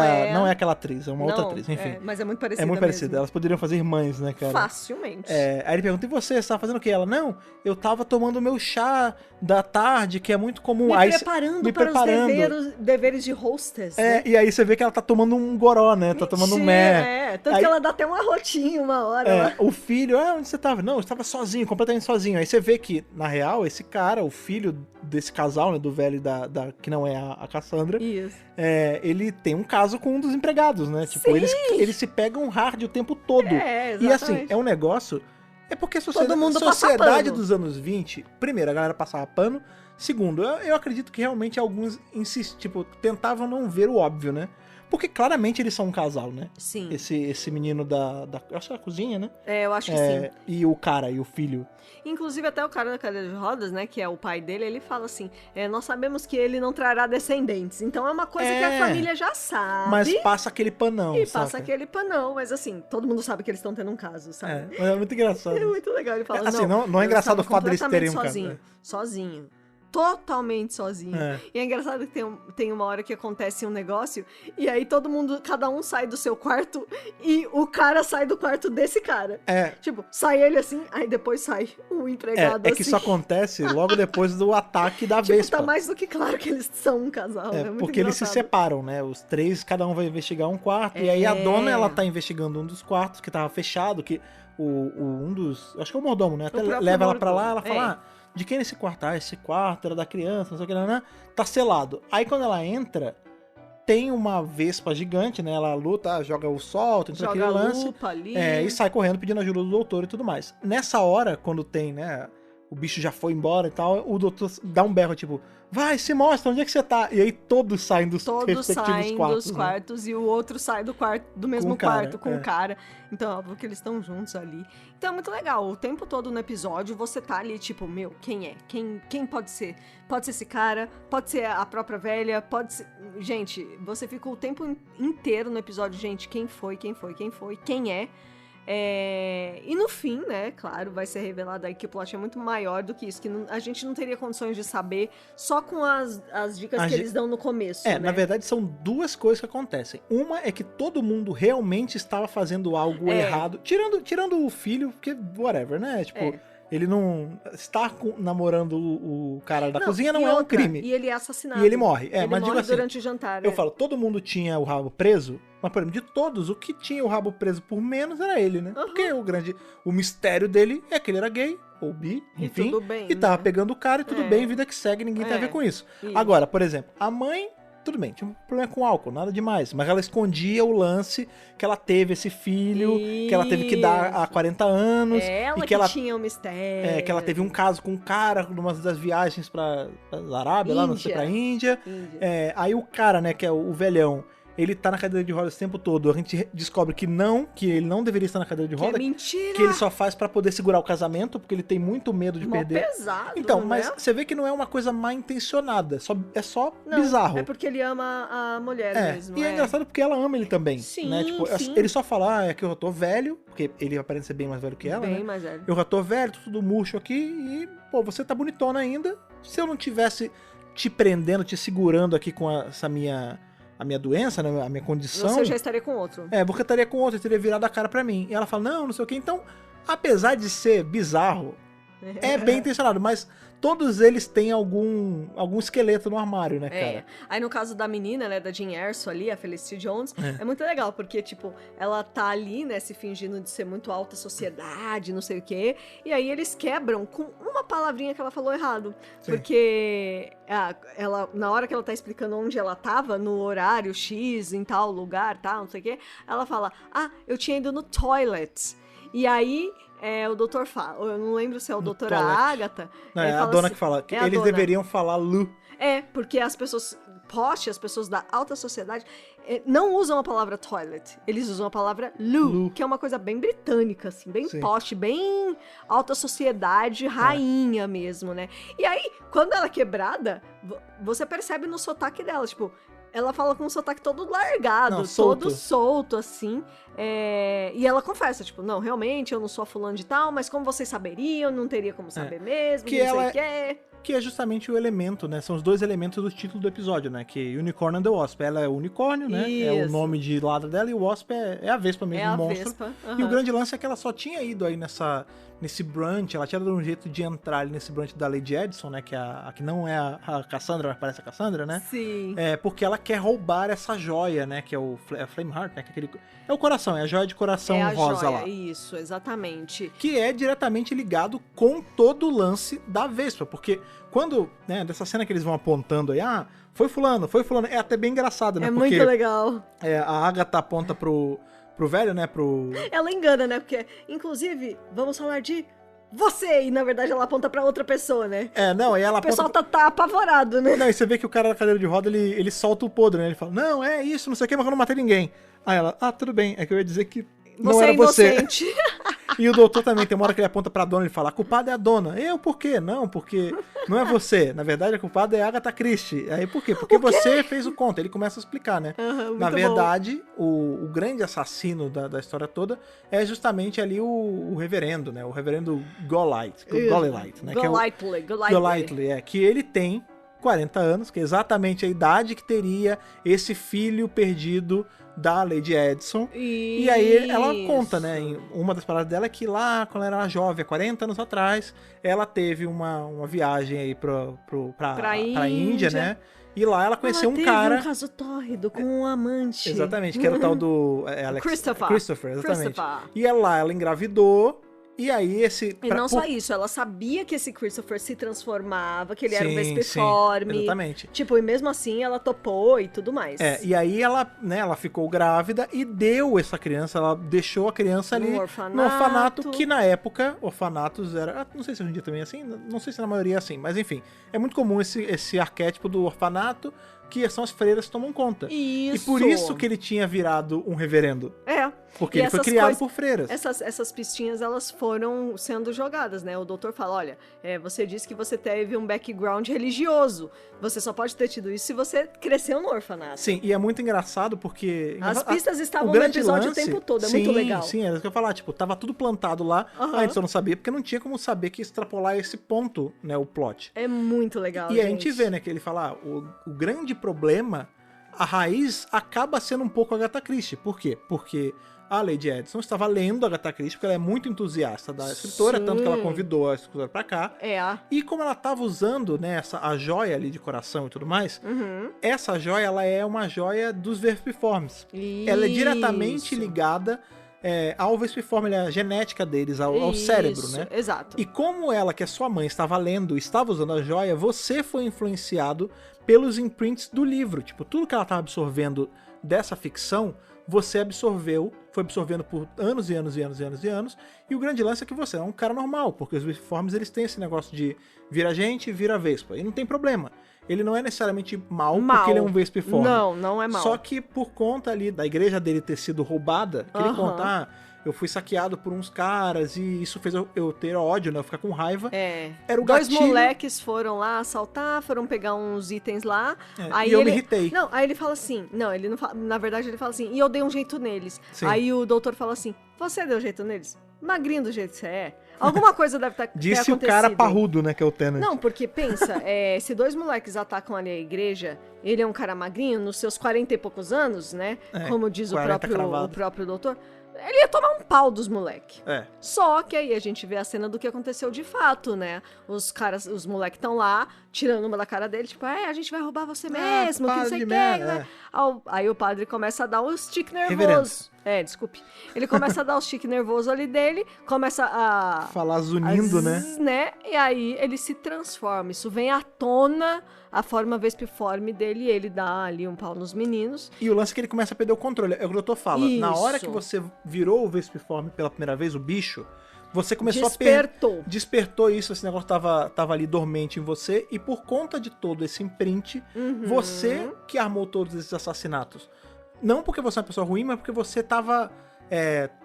é aquela atriz, é uma outra Não, atriz, enfim. mas é muito parecida É muito parecida, mesmo. elas poderiam fazer irmãs, né, cara? Facilmente. Aí ele pergunta, e você tava fazendo o quê? Ela, não, eu tava tomando meu chá da tarde, que é muito comum. Me Aí preparando me para preparando. os deveres de hostess. né? E aí você vê que ela tá tomando um goró, né? Tá tomando um mé. Tanto Aí- que ela dá até um arrotinho uma hora. lá. O filho, onde você tava? Não, eu estava sozinho, completamente sozinho. Aí você vê que, na real, esse cara, o filho desse casal, né, do velho que não é a Cassandra, Isso. ele tem um caso com um dos empregados, né? Tipo, Sim. eles se pegam hard o tempo todo. Exatamente. E assim, é um negócio... É porque a Todo mundo passa sociedade pano. dos anos 20, primeiro, a galera passava pano. Segundo, eu acredito que realmente alguns tentavam não ver o óbvio, né? Porque claramente eles são um casal, né? Sim. Esse menino eu acho que é da cozinha, né? Eu acho que sim. E o cara, e o filho. Inclusive, até o cara da cadeira de rodas, né, que é o pai dele, ele fala assim, nós sabemos que ele não trará descendentes. Então é uma coisa que a família já sabe. Mas passa aquele panão, E saca? passa aquele panão, mas assim, todo mundo sabe que eles estão tendo um caso, sabe? Mas é muito engraçado. É muito legal, ele fala, assim, não é engraçado o fato deles terem um caso. Sozinho. Totalmente sozinho. E é engraçado que tem uma hora que acontece um negócio e aí cada um sai do seu quarto e o cara sai do quarto desse cara. Tipo, sai ele assim, aí depois sai o empregado assim. Que isso acontece logo depois do ataque da tipo, Vespa. Tá mais do que claro que eles são um casal. É muito porque engraçado. Eles se separam, né? Os três, cada um vai investigar um quarto. E aí a dona, ela tá investigando um dos quartos que tava fechado, que um dos... Acho que é o mordomo, né? Até leva ela pra lá, ela fala... de quem é esse quarto? Esse quarto era da criança, não sei o que, né? Tá selado. Aí quando ela entra, tem uma vespa gigante, né? Ela luta, joga o sol, tem todo aquele lance. Lupa ali. E sai correndo pedindo ajuda do doutor e tudo mais. Nessa hora, quando tem, né? O bicho já foi embora e tal, o doutor dá um berro, tipo, vai, se mostra, onde é que você tá? E aí todos saem dos respectivos quartos. Dos quartos, né? E o outro sai do mesmo quarto com o cara. Então, óbvio que eles estão juntos ali. Então é muito legal. O tempo todo no episódio, você tá ali, tipo, meu, quem é? Quem pode ser? Pode ser esse cara, pode ser a própria velha, pode ser... Gente, você fica o tempo inteiro no episódio, gente, quem é? E no fim, né, claro, vai ser revelado aí que o plot é muito maior do que isso, que a gente não teria condições de saber só com as dicas que eles dão no começo, né? Na verdade são duas coisas que acontecem. Uma é que todo mundo realmente estava fazendo algo errado, tirando o filho, porque whatever, né, tipo... Ele não... Estar namorando o cara da cozinha não é um crime. E ele é assassinado. E ele morre. Ele mas morre digo assim, durante o jantar. Eu falo, todo mundo tinha o rabo preso, mas, por exemplo, de todos, o que tinha o rabo preso por menos era ele, né? Porque o mistério dele é que ele era gay, ou bi, enfim. E tudo bem, e tava pegando o cara e tudo bem, vida que segue, ninguém tem a ver com isso. Agora, por exemplo, a mãe... Tudo bem, tinha um problema com álcool, nada demais. Mas ela escondia o lance que ela teve esse filho, que ela teve que dar há 40 anos. E que ela tinha um mistério. Que ela teve um caso com um cara numa das viagens pra Arábia, lá, não sei, pra Índia. Aí o cara, né, que é o velhão, ele tá na cadeira de rodas o tempo todo. A gente descobre que ele não deveria estar na cadeira de rodas. Que é mentira! Que ele só faz pra poder segurar o casamento, porque ele tem muito medo de perder. Pesado, então, né? mas você vê que não é uma coisa mal intencionada. É só bizarro. É porque ele ama a mulher mesmo. E é engraçado porque ela ama ele também. Sim, né? Tipo, sim. Ele só fala, é que eu já tô velho, porque ele aparenta ser bem mais velho que ela, bem né? mais velho. Eu já tô velho, tô tudo murcho aqui e, pô, você tá bonitona ainda. Se eu não tivesse te prendendo, te segurando aqui com a minha doença, né, a minha condição... Você já estaria com outro. Porque eu estaria com outro, eu teria virado a cara pra mim. E ela fala, não sei o que. Então, apesar de ser bizarro, é bem intencionado, mas todos eles têm algum esqueleto no armário, né, cara? Aí no caso da menina, né, da Jean Erso ali, a Felicity Jones, é muito legal, porque, tipo, ela tá ali, né, se fingindo de ser muito alta sociedade, não sei o quê, e aí eles quebram com uma palavrinha que ela falou errado. Sim. Porque ela, na hora que ela tá explicando onde ela tava, no horário X, em tal lugar, tal, não sei o quê, ela fala, eu tinha ido no toilet. E aí... o doutor fala, eu não lembro se é o doutor Agatha. Não, é a dona assim, que fala, que eles deveriam falar Lu. Porque as pessoas as pessoas da alta sociedade, não usam a palavra toilet, eles usam a palavra Lu, que é uma coisa bem britânica, assim, bem posh, bem alta sociedade, rainha mesmo, né? E aí, quando ela é quebrada, você percebe no sotaque dela, tipo... Ela fala com um sotaque todo largado, todo solto, assim. E ela confessa, tipo, não, realmente, eu não sou a fulano de tal, mas como vocês saberiam, não teria como saber mesmo, que não ela sei o que é. Que é justamente o elemento, né? São os dois elementos do título do episódio, né? Que Unicorn and the Wasp. Ela é o unicórnio, né? Isso. É o nome de ladra dela, e o Wasp é a Vespa mesmo, o monstro. Vespa. E o grande lance é que ela só tinha ido aí nesse brunch, ela tinha dado um jeito de entrar ali nesse brunch da Lady Edison, né? Que, a que não é a Cassandra, mas parece a Cassandra, né? Sim. Porque ela quer roubar essa joia, né? Que é o Flame Heart, né? Que é o coração, é a joia de coração rosa joia, lá. Isso, exatamente. Que é diretamente ligado com todo o lance da Vespa, porque quando, né, dessa cena que eles vão apontando aí, foi fulano, é até bem engraçado, né? Porque muito legal. A Agatha aponta pro velho, né, Ela engana, né, porque, inclusive, vamos falar de você! E na verdade ela aponta pra outra pessoa, né? Não, aí ela O pessoal aponta... tá apavorado, né? Não, e você vê que o cara da cadeira de roda, ele solta o podre, né? Ele fala, não, é isso, não sei o que, mas eu não matei ninguém. Aí ela, tudo bem, é que eu ia dizer que não Você era é você. inocente. E o doutor também, tem uma hora que ele aponta pra dona, ele fala, a culpada é a dona. Eu, por quê? Não, porque não é você. Na verdade, a culpada é a Agatha Christie. Aí, por quê? Porque você fez o conto. Ele começa a explicar, né? Muito Na bom. verdade, o grande assassino da história toda é justamente ali o reverendo, né? O reverendo Golightly, né? Golightly, que ele tem 40 anos, que é exatamente a idade que teria esse filho perdido da Lady Edison. Isso. E aí ela conta, né? Em uma das palavras dela é que lá, quando ela era jovem, 40 anos atrás, ela teve uma viagem aí pra Índia, né? E lá ela conheceu um cara... um caso tórrido com um amante. Exatamente, que era o tal do... Christopher, exatamente. E lá ela engravidou. E aí E não só isso, ela sabia que esse Christopher se transformava, que ele era um vespiforme. Exatamente. Tipo, e mesmo assim ela topou e tudo mais. E aí ela ficou grávida e deu essa criança, ela deixou a criança ali no orfanato, que na época, orfanatos era, não sei se hoje em dia também é assim, não sei se na maioria é assim, mas enfim, é muito comum esse arquétipo do orfanato, que são as freiras que tomam conta. Isso. E por isso que ele tinha virado um reverendo. Porque ele foi criado por freiras. Essas pistinhas, elas foram sendo jogadas, né? O doutor fala, olha, você disse que você teve um background religioso. Você só pode ter tido isso se você cresceu no orfanato. Sim, e é muito engraçado porque... As pistas estavam no episódio o tempo todo, muito legal. Sim, era isso que eu ia falar, tipo, tava tudo plantado lá, a gente só não sabia, porque não tinha como saber que extrapolar esse ponto, né, o plot. É muito legal, E a gente vê, né, que ele fala, o grande problema, a raiz acaba sendo um pouco a Agatha Christie. Por quê? Porque a Lady Edison estava lendo a Agatha Christie, porque ela é muito entusiasta da escritora, tanto que ela convidou a escritora pra cá. E como ela estava usando, né, a joia ali de coração e tudo mais, essa joia, ela é uma joia dos Vespiformes. Ela é diretamente ligada ao Vespiforme, a genética deles, ao cérebro, né? Exato. E como ela, que é sua mãe, estava lendo, estava usando a joia, você foi influenciado pelos imprints do livro. Tipo, tudo que ela estava absorvendo dessa ficção, você foi absorvendo por anos e anos e anos e anos e anos, e o grande lance é que você é um cara normal, porque os Vespiformes, eles têm esse negócio de vira gente, vira Vespa, e não tem problema. Ele não é necessariamente mal, porque ele é um Vespiforme. Não é mal. Só que por conta ali da igreja dele ter sido roubada, que ele conta, eu fui saqueado por uns caras e isso fez eu ter ódio, né? Eu ficar com raiva. Era o gatilho. 2 moleques foram lá assaltar, foram pegar uns itens lá. Aí e eu me irritei. Não, aí ele fala assim, ele não fala, na verdade ele fala assim, e eu dei um jeito neles. Sim. Aí o doutor fala assim, você deu jeito neles? Magrinho do jeito que você é. Alguma coisa deve ter acontecido. Disse o cara parrudo, né, que é o Tennant. Não, porque pensa, se 2 moleques atacam ali a igreja, ele é um cara magrinho, nos seus 40 e poucos anos, né? Como diz o próprio doutor, ele ia tomar um pau dos moleques. Só que aí a gente vê a cena do que aconteceu de fato, né? Os moleques estão lá, tirando uma da cara dele, tipo, a gente vai roubar você mesmo, que não sei o que. Aí o padre começa a dar um stick nervoso. Desculpe. Ele começa a dar o stick nervoso ali dele, começa a... falar zunindo, né? E aí ele se transforma. Isso vem à tona, a forma vespiforme dele, e ele dá ali um pau nos meninos. E o lance é que ele começa a perder o controle. É o que o doutor fala. Isso. Na hora que você virou o vespiforme pela primeira vez, o bicho, você começou Despertou isso, esse negócio tava ali dormente em você, e por conta de todo esse imprint, você que armou todos esses assassinatos. Não porque você é uma pessoa ruim, mas porque você tava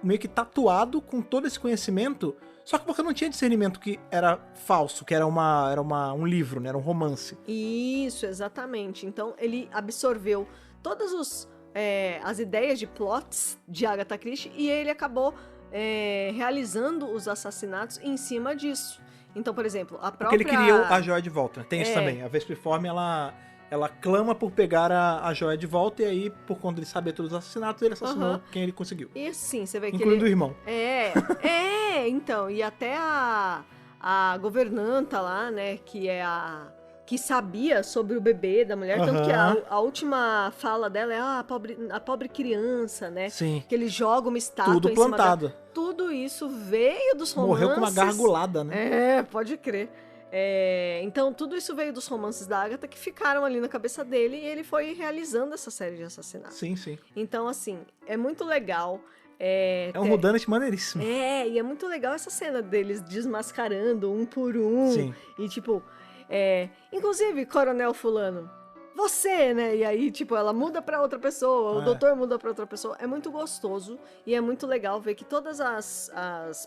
meio que tatuado com todo esse conhecimento, só que você não tinha discernimento que era falso, que era um livro, né? Era um romance. Isso, exatamente. Então ele absorveu todas as ideias de plots de Agatha Christie e ele acabou realizando os assassinatos em cima disso. Então, por exemplo, a própria... Porque ele queria a joia de volta, né? Tem isso também. A Vespiforme, ela clama por pegar a joia de volta, e aí, por conta de saber todos os assassinatos, ele assassinou quem ele conseguiu. E sim, você vê que incluindo o irmão. Então, e até a governanta lá, né, que sabia sobre o bebê da mulher, tanto que a última fala dela é a pobre criança, né? Sim. Que ele joga uma estátua tudo plantado. Tudo isso veio dos romances. Morreu com uma gargulada, né? Pode crer. Então, tudo isso veio dos romances da Agatha que ficaram ali na cabeça dele e ele foi realizando essa série de assassinatos. Sim, sim. Então, assim, é muito legal. É um whodunit maneiríssimo. E é muito legal essa cena deles desmascarando um por um. Sim. E tipo, inclusive, Coronel Fulano, você, né? E aí, tipo, ela muda pra outra pessoa, o doutor muda pra outra pessoa. É muito gostoso e é muito legal ver que todas as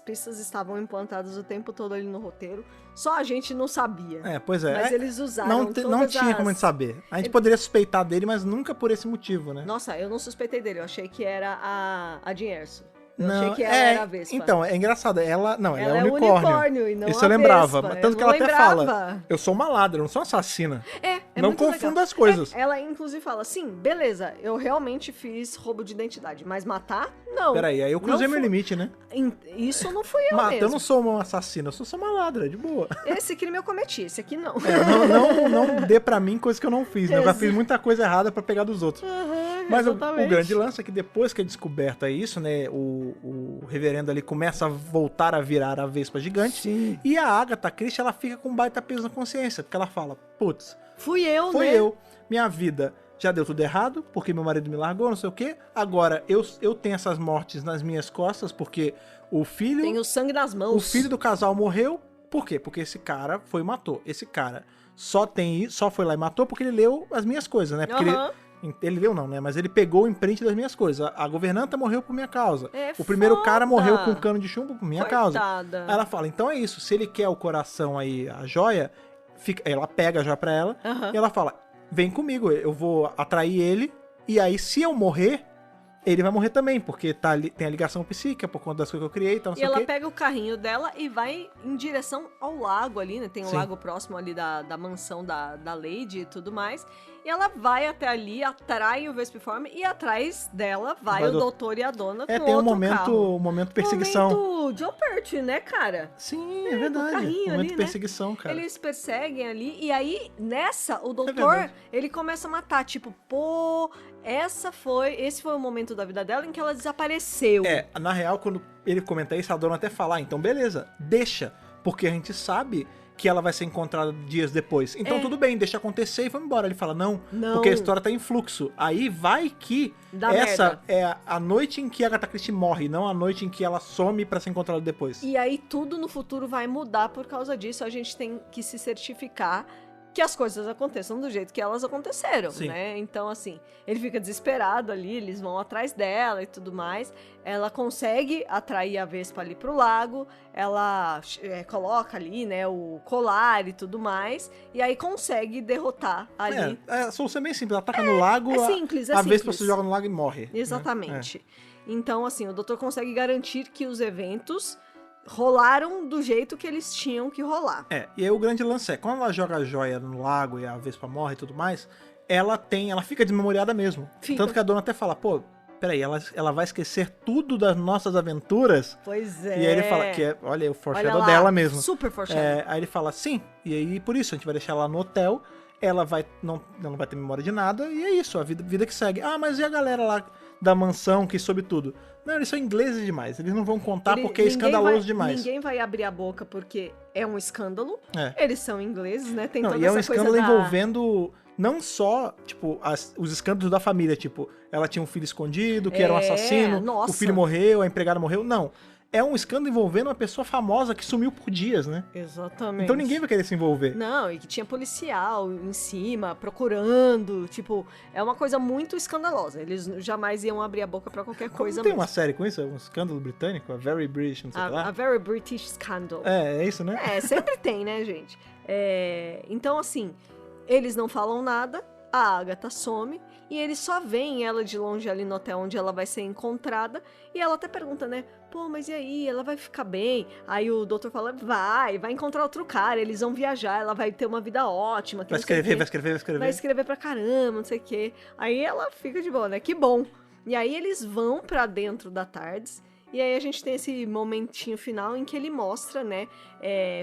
pistas estavam implantadas o tempo todo ali no roteiro. Só a gente não sabia. Pois é. Mas eles usaram não tinha como a gente saber. A gente poderia suspeitar dele, mas nunca por esse motivo, né? Nossa, eu não suspeitei dele. Eu achei que era a Jean Erso. Eu achei que ela era a Vespa. Então, é engraçado. Ela é um unicórnio e não Isso eu lembrava. Vespa. Tanto que ela até fala, eu sou uma ladra, eu não sou assassina. Não confunda as coisas. Ela, inclusive, fala, sim, beleza, eu realmente fiz roubo de identidade, mas matar, não. Peraí, aí eu cruzei meu limite, né? Isso não fui eu mesmo. Eu não sou uma assassina, eu sou só uma ladra, de boa. Esse crime eu cometi, esse aqui não. Não dê pra mim coisa que eu não fiz, né? Eu já fiz muita coisa errada pra pegar dos outros. Mas o grande lance é que depois que é descoberto isso, né, o reverendo ali começa a voltar a virar a Vespa gigante. Sim. E a Agatha Christie, ela fica com um baita peso na consciência, porque ela fala, putz, fui eu, minha vida já deu tudo errado, porque meu marido me largou, não sei o quê, agora eu tenho essas mortes nas minhas costas, porque o filho... Tem o sangue nas mãos. O filho do casal morreu, por quê? Porque esse cara foi e matou. Esse cara só foi lá e matou porque ele leu as minhas coisas, né? Porque ele leu não, né? Mas ele pegou o imprint das minhas coisas. A governanta morreu por minha causa. O primeiro cara morreu com um cano de chumbo por minha causa. Aí ela fala, então é isso. Se ele quer o coração aí, a joia, ela pega a joia pra ela. E ela fala, vem comigo, eu vou atrair ele. E aí, se eu morrer, ele vai morrer também, porque tem a ligação psíquica por conta das coisas que eu criei, então não sei o quê. E ela pega o carrinho dela e vai em direção ao lago ali, né? Tem um lago próximo ali da mansão da Lady e tudo mais. E ela vai até ali, atrai o Vespiforme e atrás dela vai o doutor e a dona com tem outro carro. um momento perseguição. Momento Joe Perry, né, cara? Sim, é verdade. Momento ali, perseguição, né? cara. Eles perseguem ali e aí, nessa, o doutor, ele começa a matar, tipo, pô, esse foi o momento da vida dela em que ela desapareceu. Na real, quando ele comenta isso, a dona até fala, então beleza, deixa, porque a gente sabe que ela vai ser encontrada dias depois. Então tudo bem, deixa acontecer e vamos embora. Ele fala, não, porque a história tá em fluxo. Aí vai que essa é a noite em que a Agatha Christie morre, não a noite em que ela some pra ser encontrada depois. E aí tudo no futuro vai mudar por causa disso. A gente tem que se certificar que as coisas aconteçam do jeito que elas aconteceram, né? Então, assim, ele fica desesperado ali, eles vão atrás dela e tudo mais. Ela consegue atrair a Vespa ali pro lago, ela coloca ali, né, o colar e tudo mais, e aí consegue derrotar ali. A solução é bem simples, ela ataca no lago, a Vespa se joga no lago e morre. Exatamente. Né? Então, assim, o doutor consegue garantir que os eventos rolaram do jeito que eles tinham que rolar. E aí o grande lance quando ela joga a joia no lago e a Vespa morre e tudo mais, ela fica desmemoriada mesmo. Tanto que a dona até fala, pô, peraí, ela vai esquecer tudo das nossas aventuras? Pois é. E aí ele fala olha o foreshadow dela mesmo. Super foreshadow. Aí ele fala, sim, e aí por isso a gente vai deixar ela no hotel, ela não vai ter memória de nada, e é isso, a vida que segue. Ah, mas e a galera lá da mansão que soube tudo? Não, eles são ingleses demais, eles não vão contar porque é escandaloso demais. Ninguém vai abrir a boca porque é um escândalo. Eles são ingleses, né? Tem toda e essa um escândalo envolvendo não só, tipo, os escândalos da família, tipo, ela tinha um filho escondido, que era um assassino, o filho morreu, a empregada morreu, não. É um escândalo envolvendo uma pessoa famosa que sumiu por dias, né? Exatamente. Então ninguém vai querer se envolver. Não, e que tinha policial em cima, procurando, tipo, é uma coisa muito escandalosa. Eles jamais iam abrir a boca pra qualquer coisa não tem mesmo. uma série com isso? Um escândalo britânico? A Very British, não sei lá. A Very British Scandal. É isso, né? Sempre tem, né, gente? Então, assim, eles não falam nada, a Agatha some, e eles só veem ela de longe ali no hotel onde ela vai ser encontrada, e ela até pergunta, né, pô, mas e aí, ela vai ficar bem? Aí o doutor fala, vai encontrar outro cara, eles vão viajar, ela vai ter uma vida ótima. Vai escrever. Vai escrever pra caramba, não sei o quê. Aí ela fica de boa, né, que bom. E aí eles vão pra dentro da TARDIS, e aí a gente tem esse momentinho final em que ele mostra, né,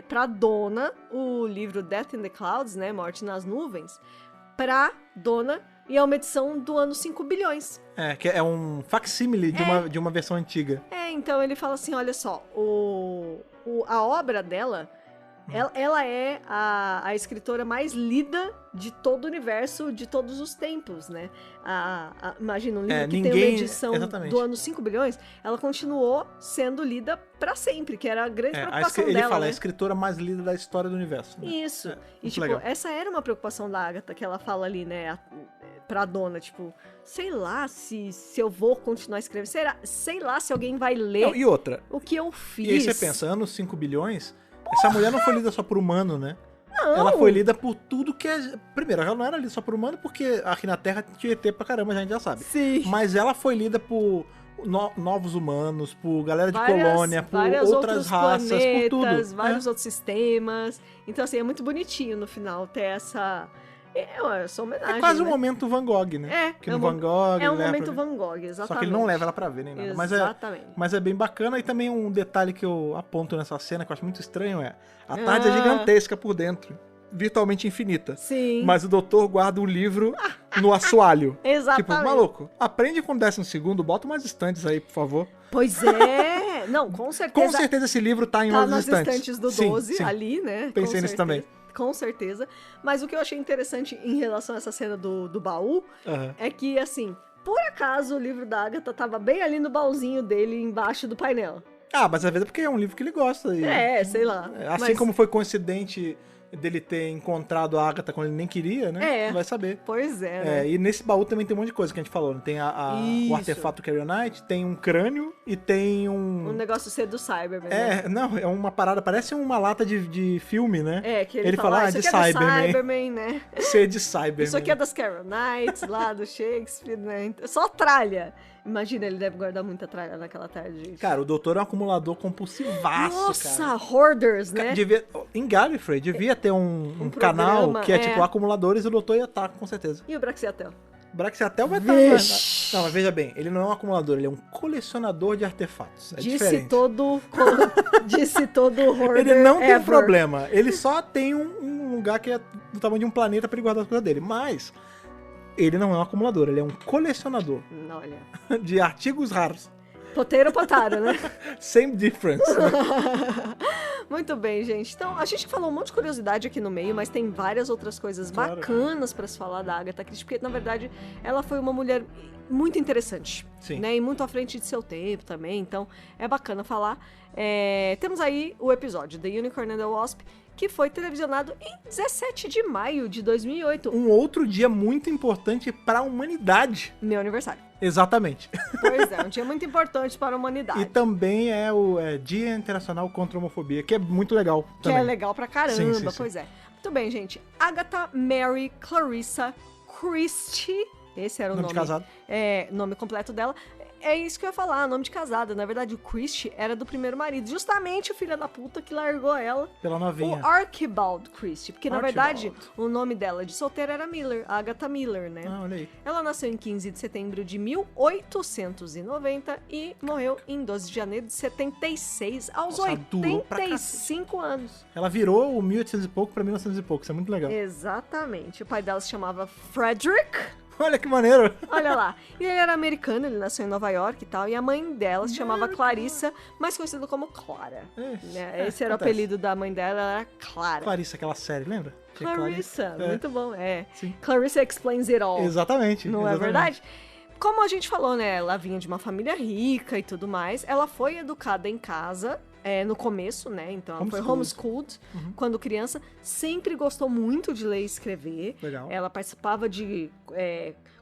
pra dona o livro Death in the Clouds, né, Morte nas Nuvens, pra dona, e é uma edição do ano 5 bilhões. Que é um facsímile de uma versão antiga. Então ele fala assim, olha só, a obra dela Ela é a escritora mais lida de todo o universo, de todos os tempos, né? Imagina, um livro que tem uma edição do ano 5 bilhões, ela continuou sendo lida pra sempre, que era a grande preocupação dela, ele fala, né? a escritora mais lida da história do universo. Né? Isso. E, tipo, legal. Essa era uma preocupação da Agatha, que ela fala ali, né, pra dona, tipo, sei lá se eu vou continuar escrevendo, sei lá se alguém vai ler. Não, e outra, o que eu fiz. E aí você pensa, anos 5 bilhões, essa mulher não foi lida só por humano, né? Não. Ela foi lida por tudo que é... Primeiro, ela não era lida só por humano, porque aqui na Terra tinha ET pra caramba, a gente já sabe. Sim. Mas ela foi lida por novos humanos, por galera de colônia, por outras raças, planetas, por tudo. Vários outros sistemas. Então, assim, é muito bonitinho no final ter essa homenagem. É quase né? um momento Van Gogh, né? Van Gogh. É um momento Van Gogh, exatamente. Só que ele não leva ela pra ver, nem nada. Exatamente. Mas é bem bacana. E também um detalhe que eu aponto nessa cena, que eu acho muito estranho, a tarde é gigantesca por dentro. Virtualmente infinita. Sim. Mas o doutor guarda um livro no assoalho. Exatamente. Tipo, maluco, aprende com o 12º, bota umas estantes aí, por favor. Pois é. Não, com certeza. Com certeza esse livro tá em umas umas estantes. estantes do 12 ali, né? Pensei nisso também. Com certeza. Mas o que eu achei interessante em relação a essa cena do baú é que, assim, por acaso o livro da Agatha tava bem ali no baúzinho dele, embaixo do painel. Mas às vezes é porque é um livro que ele gosta. Sei lá. Assim como foi coincidente dele ter encontrado a Agatha quando ele nem queria, né? Vai saber. Pois é, né? E nesse baú também tem um monte de coisa que a gente falou. Né? Tem o artefato Carrionite, tem um crânio e tem um... Um negócio C do Cyberman, Não, é uma parada, parece uma lata de filme, né? Que ele fala, de isso aqui é do Cyberman, né? C de Cyberman. Isso aqui é das Carronites, lá do Shakespeare, né? Só tralha. Imagina, ele deve guardar muita tralha naquela tarde, gente. Cara, o doutor é um acumulador compulsivaço, Nossa, cara. Hoarders, né? Em Gallifrey, devia ter um canal que é tipo acumuladores e o doutor ia estar, com certeza. E o Braxiatel? O Braxiatel vai estar... Não, mas veja bem, ele não é um acumulador, ele é um colecionador de artefatos. É diferente. Disse todo hoarder. Ele não tem problema, ele só tem um lugar que é do tamanho de um planeta pra ele guardar as coisas dele, mas... Ele não é um acumulador, ele é um colecionador. Olha. De artigos raros. Poteiro potaro, né? Same difference. Né? Muito bem, gente. Então, a gente falou um monte de curiosidade aqui no meio, mas tem várias outras coisas bacanas pra se falar da Agatha Christie, porque, na verdade, ela foi uma mulher muito interessante. Sim. Né? E muito à frente de seu tempo também, então é bacana falar. Temos aí o episódio The Unicorn and the Wasp, que foi televisionado em 17 de maio de 2008. Um outro dia muito importante para a humanidade. Meu aniversário. Exatamente. Pois é, um dia muito importante para a humanidade. E também é o Dia Internacional contra a Homofobia, que é muito legal também. Que é legal pra caramba, sim. Pois é. Muito bem, gente. Agatha Mary Clarissa Christie. Esse era o nome. De casado. Nome completo dela. É isso que eu ia falar, nome de casada. Na verdade, o Christie era do primeiro marido. Justamente o filho da puta que largou ela. Pela novinha. O Archibald Christie. Porque, na verdade, o nome dela de solteira era Miller. Agatha Miller, né? Olha aí. Ela nasceu em 15 de setembro de 1890 e morreu em 12 de janeiro de 76, aos 85 anos. Ela virou o 1800 e pouco pra 1900 e pouco. Isso é muito legal. Exatamente. O pai dela se chamava Frederick. Olha que maneiro! Olha lá. E ele era americano, ele nasceu em Nova York e tal. E a mãe dela se chamava Clarissa, mais conhecida como Clara. Esse era o apelido da mãe dela, ela era Clara. Clarissa, aquela série, lembra? Clarissa, muito bom. Sim. Clarissa Explains It All. Exatamente. Não é verdade? Como a gente falou, né? Ela vinha de uma família rica e tudo mais. Ela foi educada em casa... no começo, né? Então ela foi homeschooled quando criança. Sempre gostou muito de ler e escrever. Legal. Ela participava de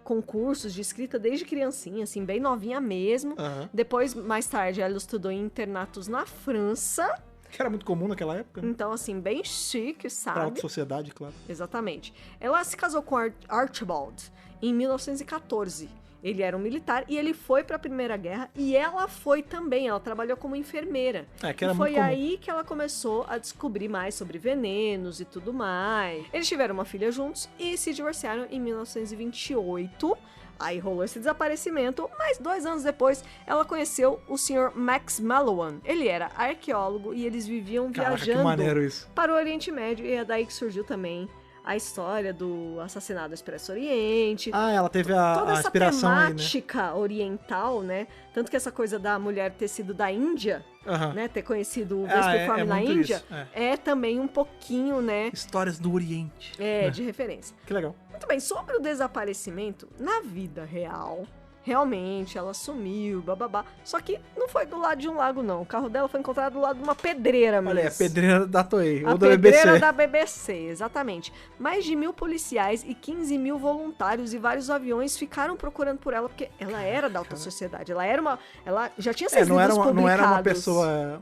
concursos de escrita desde criancinha, assim, bem novinha mesmo. Depois, mais tarde, ela estudou em internatos na França. Que era muito comum naquela época. Né? Então, assim, bem chique, sabe? Pra alta sociedade, claro. Exatamente. Ela se casou com Archibald em 1914. Ele era um militar e ele foi pra Primeira Guerra e ela foi também, ela trabalhou como enfermeira. Que era e foi muito comum. aí que ela começou a descobrir mais sobre venenos e tudo mais. Eles tiveram uma filha juntos e se divorciaram em 1928. Aí rolou esse desaparecimento, mas 2 anos depois ela conheceu o Sr. Max Mallowan. Ele era arqueólogo e eles viviam viajando que maneiro isso. para o Oriente Médio e é daí que surgiu também a história do assassinato do Expresso Oriente. Ah, ela teve Toda a essa inspiração aí, né? temática oriental, né? Tanto que essa coisa da mulher ter sido da Índia, Aham. né? Ter conhecido o Vesper Farm na muito Índia, isso, é também um pouquinho, né? Histórias do Oriente. De referência. Que legal. Muito bem, sobre o desaparecimento, na vida real, realmente ela sumiu, bababá. Só que não foi do lado de um lago, não. O carro dela foi encontrado do lado de uma pedreira mesmo. Olha aí, a pedreira da Toei, A ou da pedreira BBC. da BBC, exatamente. Mais de 1.000 policiais e 15 mil voluntários e vários aviões ficaram procurando por ela, porque ela era da alta sociedade. Ela já tinha seus não era livros uma, não era uma publicados. pessoa,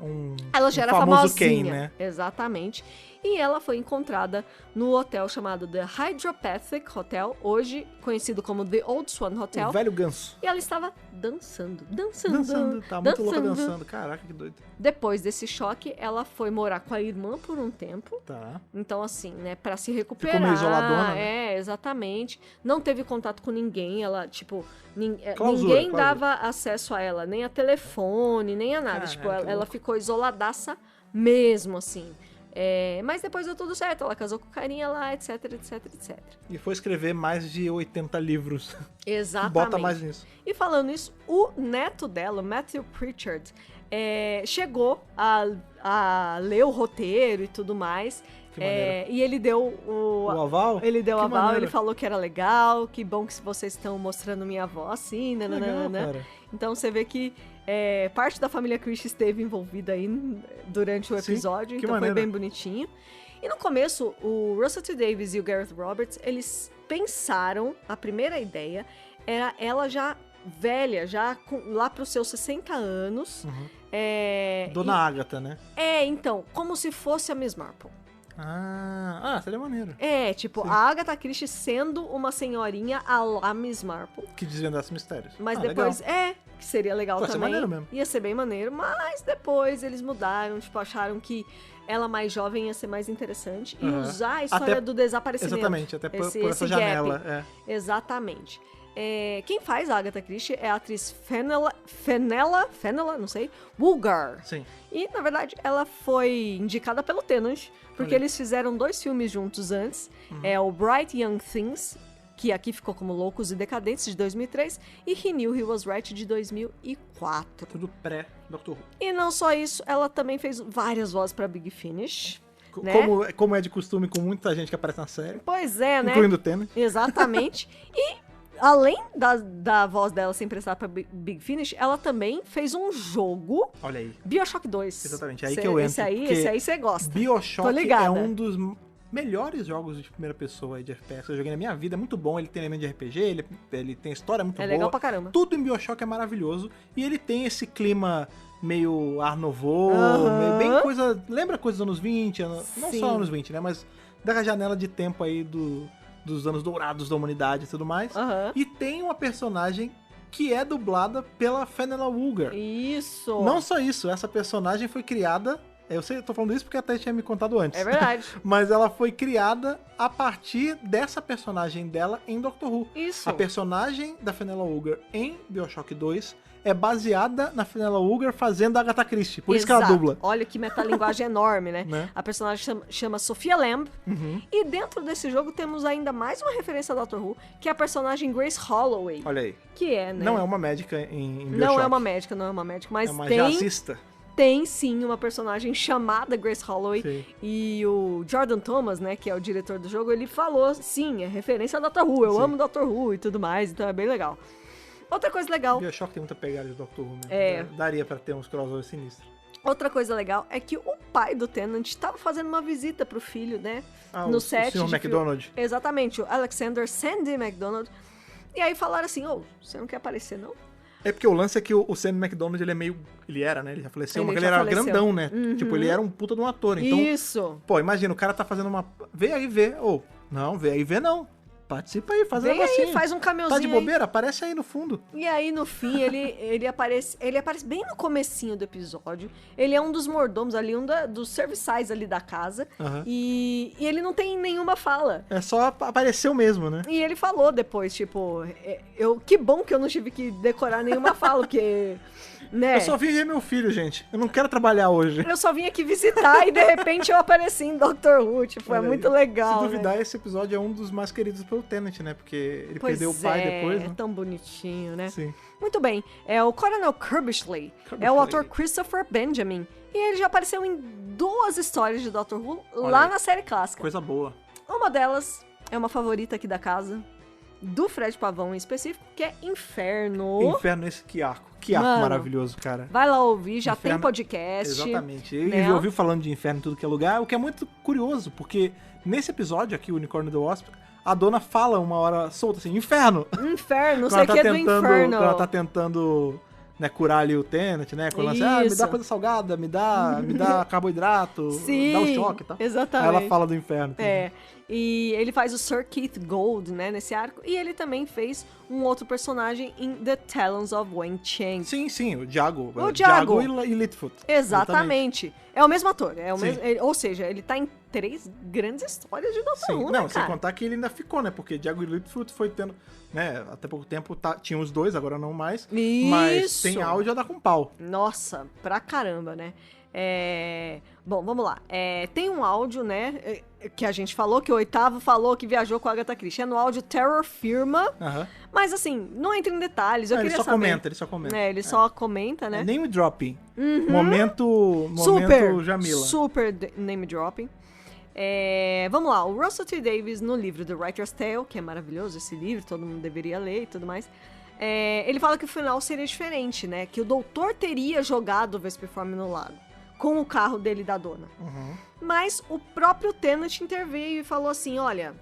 Ela já um era famoso famosinha. Ken, né? Exatamente. E ela foi encontrada no hotel chamado The Hydropathic Hotel, hoje conhecido como The Old Swan Hotel. O velho ganso. E ela estava dançando. Tá muito louca dançando. Caraca, que doido. Depois desse choque, ela foi morar com a irmã por um tempo. Tá. Então, assim, né, pra se recuperar. Ficou meio isoladona, né? Exatamente. Não teve contato com ninguém. Ela, tipo, Clausura. ninguém dava acesso a ela, nem a telefone, nem a nada. Caraca, Tipo, que ela louco. ficou isoladaça mesmo, assim. Mas depois deu tudo certo. Ela casou com o carinha lá, etc, etc, etc. E foi escrever mais de 80 livros. Exatamente. Bota mais nisso. E falando isso, o neto dela, Matthew Pritchard, chegou a ler o roteiro e tudo mais. Que maneiro. E ele deu O aval? Ele deu o Que aval, maneiro. ele falou que era legal, que bom que vocês estão mostrando minha avó assim, Legal, nananana. cara. Então você vê que parte da família Christie esteve envolvida aí durante o Sim, episódio, que então maneiro. foi bem bonitinho. E no começo, o Russell T. Davies e o Gareth Roberts, eles pensaram, a primeira ideia era ela já velha, já lá pros seus 60 anos. Uhum. É, Dona Agatha, né? então, como se fosse a Miss Marple. Seria maneiro. Tipo, Sim. a Agatha Christie sendo uma senhorinha a la Miss Marple. Que desvendasse mistérios. Mas legal. depois, que seria legal Pode ser também. maneiro mesmo. Ia ser bem maneiro, mas depois eles mudaram, tipo, acharam que ela mais jovem ia ser mais interessante. E Aham. usar a história Até- do desaparecimento. Exatamente, até por esse essa gap. janela. Exatamente. Quem faz a Agatha Christie é a atriz Fenella, não sei, Woolgar. Sim. E, na verdade, ela foi indicada pelo Tennant, porque Olha. eles fizeram 2 filmes juntos antes. É o Bright Young Things, que aqui ficou como Loucos e Decadentes, de 2003, e He Knew He Was Right, de 2004. Tudo pré-Doctor Who. E não só isso, ela também fez várias vozes pra Big Finish. Né? Como é de costume com muita gente que aparece na série. Pois é, né? Incluindo o Tennant. Exatamente. E, além da voz dela ser emprestada pra Big Finish, ela também fez um jogo, Olha aí. BioShock 2. Exatamente, é aí que eu entro. Esse aí porque você gosta. BioShock Tô ligada. é um dos melhores jogos de primeira pessoa aí de FPS que eu joguei na minha vida. É muito bom, ele tem elemento de RPG, ele tem história muito É boa. legal pra caramba. Tudo em BioShock é maravilhoso. E ele tem esse clima meio Art Nouveau, Aham. meio bem coisa... Lembra coisa dos anos 20, não Sim. só anos 20, né? Mas da janela de tempo aí dos anos dourados da humanidade e tudo mais. Aham. E tem uma personagem que é dublada pela Fenella Woolgar. Isso. Não só isso, essa personagem foi criada... eu tô falando isso porque a Thaís tinha me contado antes. É verdade. Mas ela foi criada a partir dessa personagem dela em Doctor Who. Isso. A personagem da Fenella Woolgar em BioShock 2 é baseada na Fenella Woolgar fazendo a Agatha Christie. Por isso que ela Exato. dubla. Olha que metalinguagem enorme, né? Né? A personagem chama Sophia Lamb. Uhum. E dentro desse jogo temos ainda mais uma referência a Doctor Who, que é a personagem Grace Holloway. Olha aí. Que é, né? Não é uma médica em BioShock. Não é uma médica, mas é uma tem, jazzista. tem sim uma personagem chamada Grace Holloway. Sim. E o Jordan Thomas, né, que é o diretor do jogo, ele falou, sim, é referência a Doctor Who, eu Sim. amo Doctor Who e tudo mais, então é bem legal. Outra coisa legal, BioShock tem muita pegada de Doctor Who mesmo. É. Daria pra ter uns crossovers sinistros. outra coisa legal é que o pai do Tennant estava fazendo uma visita pro filho, né, no set. O Sr. de McDonald. Exatamente, o Alexander Sandy MacDonald. E aí falaram assim, você não quer aparecer, não? É porque o lance é que o Sam McDonald, ele é meio... Ele era, né? Ele já faleceu, mas ele já era faleceu. grandão, né? Uhum. Tipo, ele era um puta de um ator. Então, Isso. pô, imagina, o cara tá fazendo uma... Vê aí, vê. Não, vê aí, vê não. participa aí, faz um Vem negocinho. aí, faz um Tá camelzinho de bobeira? Aparece aí no fundo. E aí, no fim, ele aparece bem no comecinho do episódio. Ele é um dos mordomos ali, dos serviçais ali da casa. Aham. E ele não tem nenhuma fala. É só apareceu mesmo, né? E ele falou depois, tipo, que bom que eu não tive que decorar nenhuma fala, porque, né? Eu só vim ver meu filho, gente. Eu não quero trabalhar hoje. Eu só vim aqui visitar e de repente eu apareci em Doctor Who, tipo, Olha é aí. muito legal, Se duvidar, né? esse episódio é um dos mais queridos pelo Tennant, né? Porque ele Pois perdeu o pai depois, é né? tão bonitinho, né? Sim. Muito bem, é o Coronel Kirbishley, é o ator Christopher Benjamin, e ele já apareceu em 2 histórias de Doctor Who lá aí. na série clássica. Coisa boa. Uma delas é uma favorita aqui da casa, do Fred Pavão em específico, que é Inferno. Inferno esse que arco. Que arco Mano, maravilhoso, cara. Vai lá ouvir, já tem Inferno- podcast. Exatamente. Eu né? já ouvi falando de inferno em tudo que é lugar, o que é muito curioso, porque nesse episódio aqui, o Unicórnio do Wasp, a dona fala uma hora solta assim, inferno! Inferno, não Quando sei o que é do Inferno. Quando ela tá tentando, né, curar ali o Tennant, né? Quando ela diz, me Isso. dá coisa salgada, me dá carboidrato, Sim, dá um choque e tal. exatamente. Aí ela fala do inferno. É, e ele faz o Sir Keith Gold, né, nesse arco, e ele também fez um outro personagem em The Talons of Wen Chang. Sim, o Diago. O Diago. e Littlefoot. Exatamente. É o mesmo ator, é o Sim. mesmo, ou seja, ele tá em 3 grandes histórias de Doctor Sim, Who, né, não, sem cara? contar que ele ainda ficou, né? Porque Diago e Littlefoot foi tendo, né? Até pouco tempo tinha os dois, agora não mais. Mas Isso. tem áudio a dar com pau. Nossa, pra caramba, né? Bom, vamos lá. Tem um áudio, né, que a gente falou, que o Oitavo falou que viajou com a Agatha Christie. É no áudio Terror Firma, Aham. mas assim, não entra em detalhes. Eu Ele queria só saber. comenta, ele só comenta. Ele só comenta, né? Name dropping. Momento Super, Jamila. super name dropping. Vamos lá, o Russell T. Davies, no livro The Writer's Tale, que é maravilhoso esse livro, todo mundo deveria ler e tudo mais, ele fala que o final seria diferente, né? Que o doutor teria jogado o Vesperform no lago, com o carro dele e da dona. Uhum. Mas o próprio Tennant interveio e falou assim, olha,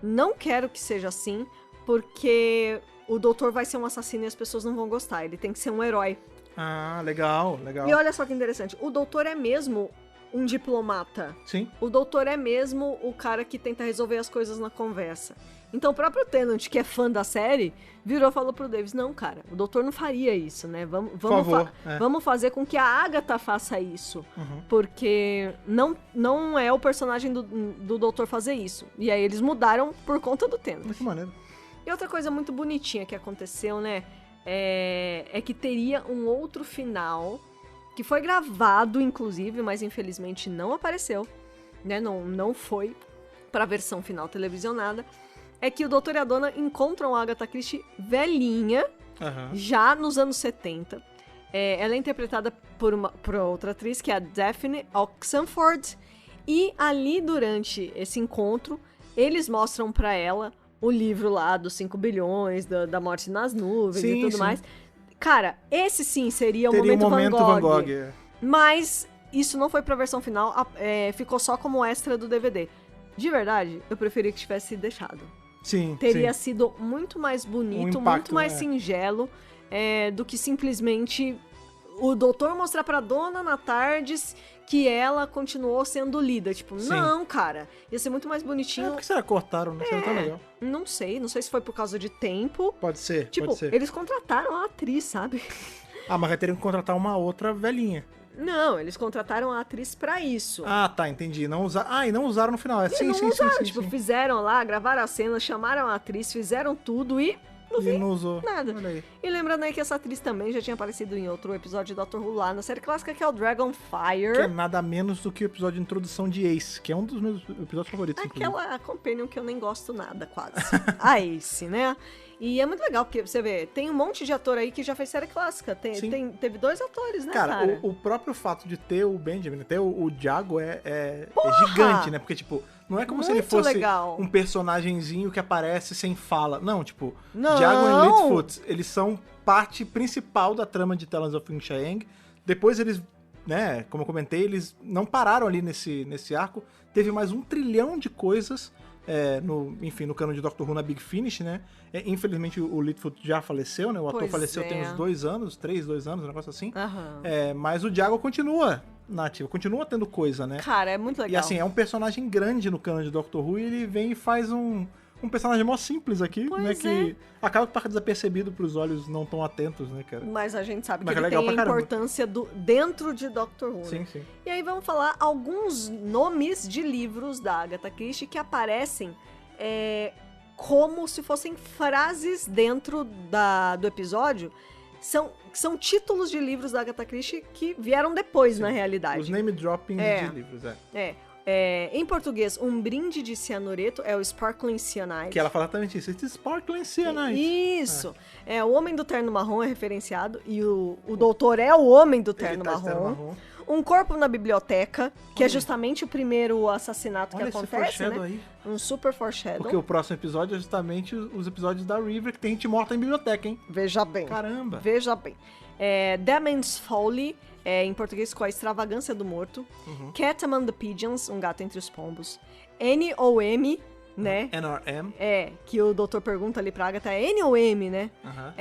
não quero que seja assim, porque o doutor vai ser um assassino e as pessoas não vão gostar, ele tem que ser um herói. Ah, legal. E olha só que interessante, o doutor é mesmo um diplomata. Sim. O doutor é mesmo o cara que tenta resolver as coisas na conversa. Então o próprio Tennant, que é fã da série, virou e falou pro Davis, não, cara, o doutor não faria isso, né? Vamos fazer com que a Agatha faça isso. Uhum. Porque não é o personagem do doutor fazer isso. E aí eles mudaram por conta do Tennant. Que maneiro. E outra coisa muito bonitinha que aconteceu, né? É que teria um outro final, que foi gravado, inclusive, mas infelizmente não apareceu, né? Não foi pra versão final televisionada. É que o doutor e a dona encontram a Agatha Christie velhinha, Uhum. já nos anos 70. Ela é interpretada por outra atriz, que é a Daphne Oxenford. E ali, durante esse encontro, eles mostram pra ela o livro lá dos 5 bilhões, da morte nas nuvens e tudo mais. Cara, esse sim seria o Teria momento Van Gogh. é. Mas isso não foi pra versão final, ficou só como extra do DVD. De verdade, eu preferia que tivesse sido deixado. Sim, Teria sim. sido muito mais bonito, impacto, muito mais singelo, do que simplesmente o doutor mostrar pra dona na tardes que ela continuou sendo lida. Tipo, Sim. não, cara, ia ser muito mais bonitinho. Por que será que cortaram, né? Seria tão legal. Não sei se foi por causa de tempo. Pode ser, Tipo, pode ser. eles contrataram a atriz, sabe? Ah, mas vai ter que contratar uma outra velhinha. Não, eles contrataram a atriz pra isso. Ah, tá, entendi. Não e não usaram no final. E não Sim, usaram, tipo, sim. fizeram lá, gravaram a cena, chamaram a atriz, fizeram tudo e no E fim, não usou. nada. Olha aí. E lembrando aí que essa atriz também já tinha aparecido em outro episódio de Doctor Who lá na série clássica, que é o Dragonfire. Que é nada menos do que o episódio de introdução de Ace, que é um dos meus episódios favoritos, inclusive. Aquela companion que eu nem gosto nada, quase. A Ace, né? E é muito legal, porque você vê, tem um monte de ator aí que já fez série clássica. Sim. Teve 2 atores, né, Cara, cara? o próprio fato de ter o Benjamin, ter o Diago é Porra! gigante, né? Porque, tipo, não é como se ele Muito fosse legal. um personagenzinho que aparece sem fala. Não, tipo, Não! Diago e Littlefoot, eles são parte principal da trama de Talons of Wing-Chiang. Depois eles, né, como eu comentei, eles não pararam ali nesse arco. Teve mais 1 trilhão de coisas no cano de Doctor Who na Big Finish, né? Infelizmente o Littlefoot já faleceu, né? O ator Pois faleceu tem é. uns 2 anos, 2 anos, um negócio assim. Aham. Mas o Diago continua na ativa, continua tendo coisa, né? Cara, é muito legal. E assim, é um personagem grande no cano de Doctor Who e ele vem e faz um um personagem mó simples aqui, Pois né? Que acaba que passa desapercebido pros olhos não tão atentos, né, cara? Mas a gente sabe que Mas é ele legal tem a pra caramba. importância dentro de Doctor Who, né? Sim, sim. E aí vamos falar alguns nomes de livros da Agatha Christie que aparecem como se fossem frases dentro do episódio. São títulos de livros da Agatha Christie que vieram depois, na realidade. Os name droppings de livros, Em português, um brinde de cianureto é o Sparkling Cyanide. Que ela fala exatamente isso. It's Sparkling Cyanide. Isso. O Homem do Terno Marrom é referenciado e o doutor é o Homem do Terno Ele tá de terno Marrom. marrom. Um corpo na biblioteca, que Olha. é justamente o primeiro assassinato Olha que esse acontece, foreshadow né? aí. Um super foreshadow. Porque o próximo episódio é justamente os episódios da River, que tem gente morta em biblioteca, hein? Veja bem. Caramba. Veja bem. Demon's Folly, em português com a extravagância do morto. Cat Among the Pigeons, um gato entre os pombos. N.O.M., né? NRM. Que o doutor pergunta ali pra Agatha, é N ou M, né? Aham.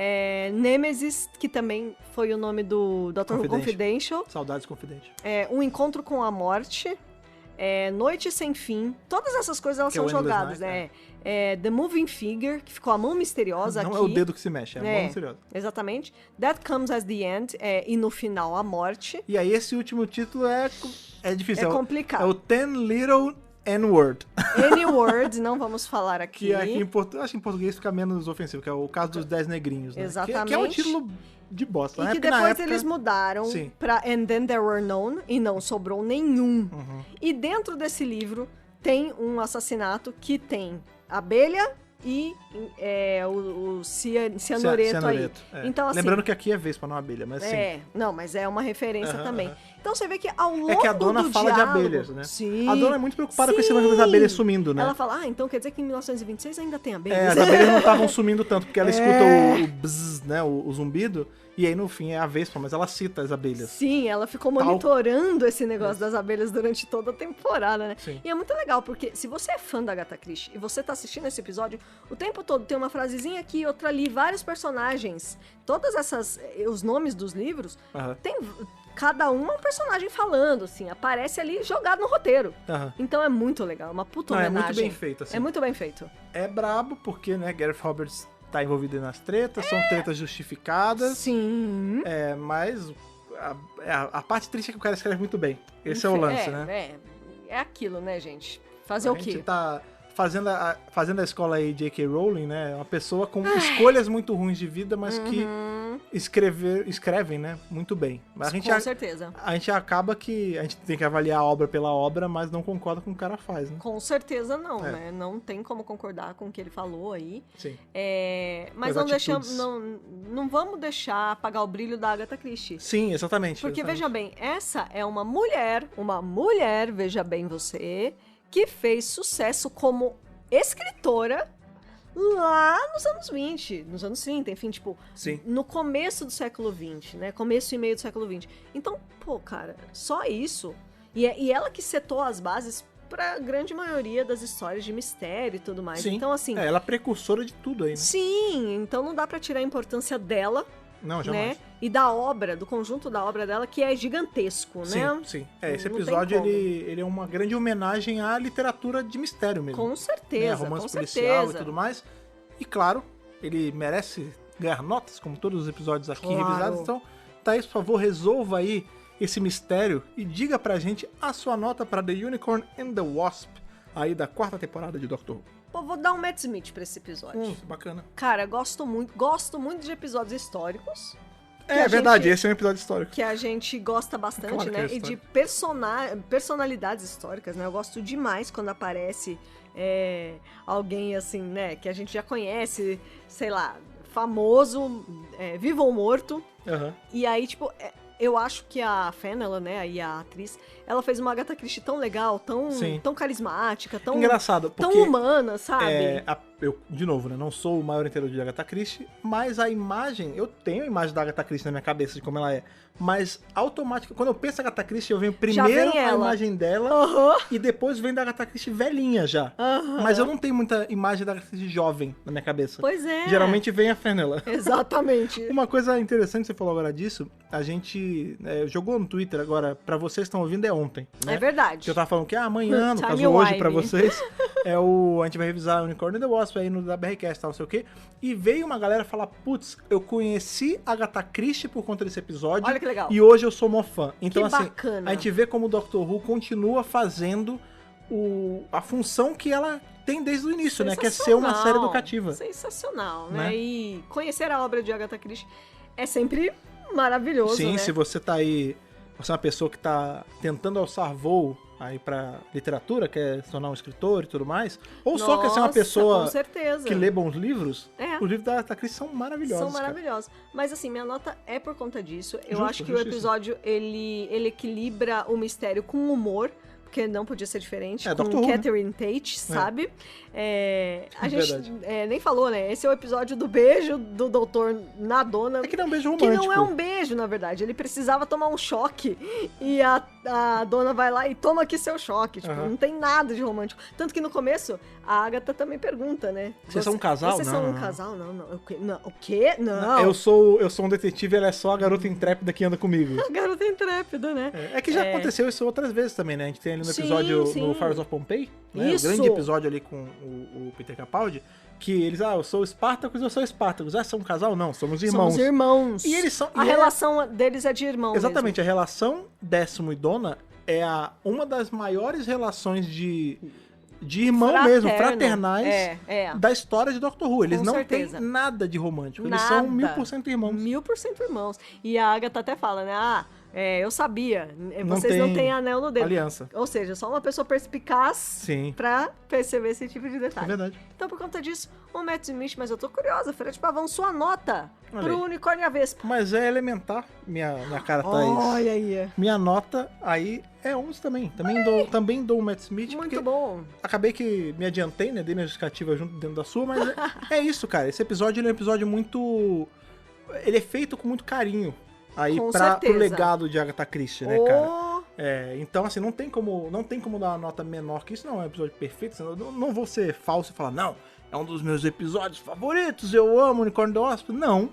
Nemesis, que também foi o nome do Dr. Who Confidential. Saudades Confidente. Um Encontro com a Morte. Noite Sem Fim. Todas essas coisas elas Que é são o Endless jogadas, Night, né? The Moving Figure, que ficou a mão misteriosa Não aqui. é o dedo que se mexe, é a mão misteriosa. Exatamente. That Comes as the End, e no final a morte. E aí esse último título é difícil. É complicado. É o Ten Little N-Word. N-word, não vamos falar aqui. Que aqui acho que em português fica menos ofensivo, que é o caso dos 10 negrinhos, né? Exatamente. Que é um título de bosta. E né? que Porque na depois época- eles mudaram Sim. pra And Then There Were None, e não sobrou nenhum. E dentro desse livro tem um assassinato que tem abelha e o cianureto aí. Então, assim, Lembrando que aqui é vespa, não abelha, mas sim. Não, mas é uma referência Aham, também. aham. Então você vê que ao longo É que a dona do fala diálogo, de abelhas, né? Sim. A dona é muito preocupada com esse lance das abelhas sumindo, né? Ela fala, então quer dizer que em 1926 ainda tem abelhas? As abelhas não estavam sumindo tanto, porque ela escuta o bzz, né, o zumbido, e aí no fim é a vespa, mas ela cita as abelhas. Sim, ela ficou monitorando esse negócio das abelhas durante toda a temporada, né? Sim. E é muito legal, porque se você é fã da Agatha Christie e você tá assistindo esse episódio, o tempo todo tem uma frasezinha aqui, outra ali, vários personagens. Todas essas, os nomes dos livros, Aham. tem cada um é um personagem falando, assim, aparece ali jogado no roteiro. Aham. Então é muito legal, uma puta Não, é homenagem. muito bem feito, assim. É muito bem feito. É brabo, porque, né, Gareth Roberts tá envolvido nas tretas, são tretas justificadas. Sim. Mas a parte triste é que o cara escreve muito bem. Esse é o lance, né? É aquilo, né, gente? Fazer A o quê? gente tá fazendo a escola aí J.K. Rowling, né? É uma pessoa com escolhas muito ruins de vida, mas que escrevem, né? Muito bem. Mas Com certeza. a gente acaba que a gente tem que avaliar a obra pela obra, mas não concorda com o que o cara faz, né? Com certeza não, É. né? Não tem como concordar com o que ele falou aí. Sim. Mas As não deixamos, atitudes. não vamos deixar apagar o brilho da Agatha Christie. Sim, exatamente. Porque, exatamente. veja bem, essa é uma mulher, veja bem você, que fez sucesso como escritora lá nos anos 20, nos anos 30, enfim, tipo, Sim. no começo do século 20, né? Começo e meio do século 20. Então, pô, cara, só isso. E ela que setou as bases pra grande maioria das histórias de mistério e tudo mais. Sim. Então, assim, Ela é precursora de tudo aí, né? sim, então não dá pra tirar a importância dela, Não, jamais. né? E da obra, do conjunto da obra dela, que é gigantesco, Sim, né? sim. Esse Não tem episódio, como. ele é uma grande homenagem à literatura de mistério mesmo. Com Né? certeza, Romance com policial certeza. e tudo mais. E claro, ele merece ganhar notas, como todos os episódios aqui Claro. revisados. Então, Thaís, por favor, resolva aí esse mistério e diga pra gente a sua nota para The Unicorn and the Wasp, aí da 4ª temporada de Doctor Who. Pô, vou dar um Matt Smith pra esse episódio. Bacana. Cara, gosto muito de episódios históricos. que É a verdade, gente- esse é um episódio histórico. Que a gente gosta bastante, Claro que né? é E de histórico. personalidades históricas, né? Eu gosto demais quando aparece alguém assim, né? Que a gente já conhece, sei lá, famoso, vivo ou morto. Aham. E aí, tipo, eu acho que a Fenella, né? Aí a atriz, ela fez uma Agatha Christie tão legal, Sim. tão carismática, tão, Engraçado, tão porque humana, sabe? eu, de novo, né, não sou o maior entendedor de Agatha Christie, mas a imagem, eu tenho a imagem da Agatha Christie na minha cabeça de como ela é, mas automática, quando eu penso em Agatha Christie, eu venho primeiro vem a ela. imagem dela Aham. e depois vem da Agatha Christie velhinha já. Aham. Mas eu não tenho muita imagem da Agatha Christie jovem na minha cabeça. Pois é. Geralmente vem a Fenella. Exatamente. Uma coisa interessante que você falou agora disso, a gente jogou no Twitter agora, pra vocês que estão ouvindo, é ontem, né? É verdade. Que eu tava falando que amanhã, no Time caso hoje wime. pra vocês, A gente vai revisar Unicorn and the Wasp aí no WRCast, tal, não sei o quê. E veio uma galera falar, putz, eu conheci a Agatha Christie por conta desse episódio. Olha que legal. E hoje eu sou mó fã. Então, que assim, bacana. a gente vê como o Doctor Who continua fazendo a função que ela tem desde o início, né? Que é ser uma série educativa. Sensacional, né? E conhecer a obra de Agatha Christie é sempre maravilhoso, Sim, né? se você tá aí, você é uma pessoa que tá tentando alçar voo aí pra literatura, quer se tornar um escritor e tudo mais, ou só quer ser uma pessoa com certeza. que lê bons livros, É. os livros da Agatha Christie são maravilhosos. São maravilhosos. Mas assim, minha nota é por conta disso. Eu Justo, acho que justíssimo. o episódio, ele equilibra o mistério com humor, porque não podia ser diferente, com Doctor Who, Catherine Tate, sabe? A gente Verdade. nem falou, né? Esse é o episódio do beijo do doutor na dona. É que não é um beijo Que romântico. não é um beijo, na verdade. Ele precisava tomar um choque. E a dona vai lá e toma aqui seu choque. Tipo, não tem nada de romântico. Tanto que no começo, a Agatha também pergunta, né? Vocês são um casal? Vocês Não, são não, um não. casal? Não, não. O quê? Não. Eu sou um detetive, ela é só a garota intrépida que anda comigo. A garota intrépida, né? É que já aconteceu isso outras vezes também, né? A gente tem ali no Sim, episódio sim. no Fires of Pompeii, né? Isso. O grande episódio ali com o Peter Capaldi, que eles, eu sou o Spartacus e eu sou o Spartacus. São um casal? Não, somos irmãos. Somos irmãos. E eles são... A relação deles é de irmão Exatamente, a relação Décimo e Dona é uma das maiores relações de irmão mesmo, fraternais da história de Doctor Who. Eles Com não certeza. têm nada de romântico. Eles Nada. são 1000% irmãos. 1000% irmãos. E a Agatha até fala, né? Eu sabia. Não Vocês não tem têm anel no dedo. aliança. Ou seja, só uma pessoa perspicaz Sim. pra perceber esse tipo de É detalhe. verdade. Então, por conta disso, o Matt Smith, mas eu tô curiosa, Fred Pavão, sua nota Olha pro aí. Unicórnio e a Vespa. Mas é elementar, minha cara Thaís. Olha aí. Minha nota aí é 11 também. Também dou o Matt Smith, porque Muito bom. acabei que me adiantei, né? Dei minha justificativa junto dentro da sua, mas é isso, cara. Esse episódio ele é um episódio ele é feito com muito carinho aí Com pro certeza. legado de Agatha Christie, né, cara? Então, assim, não tem como dar uma nota menor que isso. Não é um episódio perfeito. Eu não vou ser falso e falar, não, é um dos meus episódios favoritos, eu amo Unicorn the Wasp. Não.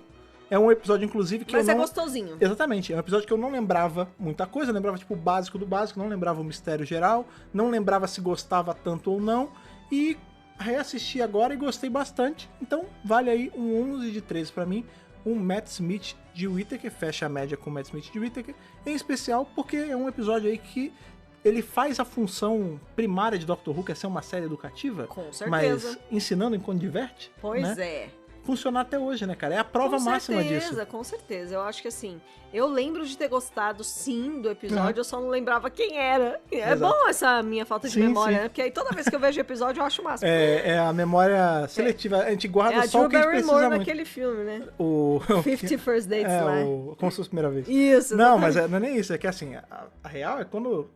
É um episódio, inclusive, que Mas eu é não... gostosinho. Exatamente. É um episódio que eu não lembrava muita coisa. Eu lembrava, tipo, o básico do básico. Não lembrava o mistério geral. Não lembrava se gostava tanto ou não. E reassisti agora e gostei bastante. Então, vale aí um 11 de 13 pra mim. Um Matt Smith de Whittaker. Fecha a média com o Matt Smith de Whittaker. Em especial porque é um episódio aí que ele faz a função primária de Doctor Who, que é ser uma série educativa. Com certeza. Mas ensinando enquanto diverte. Pois né? é. Funcionar até hoje, né, cara? É a prova máxima disso. Com certeza. Eu acho que assim, eu lembro de ter gostado sim do episódio, eu só não lembrava quem era. É Exato. bom essa minha falta de Sim, memória, sim. né? Porque aí toda vez que eu vejo o episódio eu acho o máximo. É a memória seletiva. A gente guarda É a só Drew o que a gente Barrymore precisa muito. naquele filme, né? O 50 First Dates lá. Como se fosse a primeira vez. Isso. Não, exatamente. mas não é nem isso. É que assim, a real é quando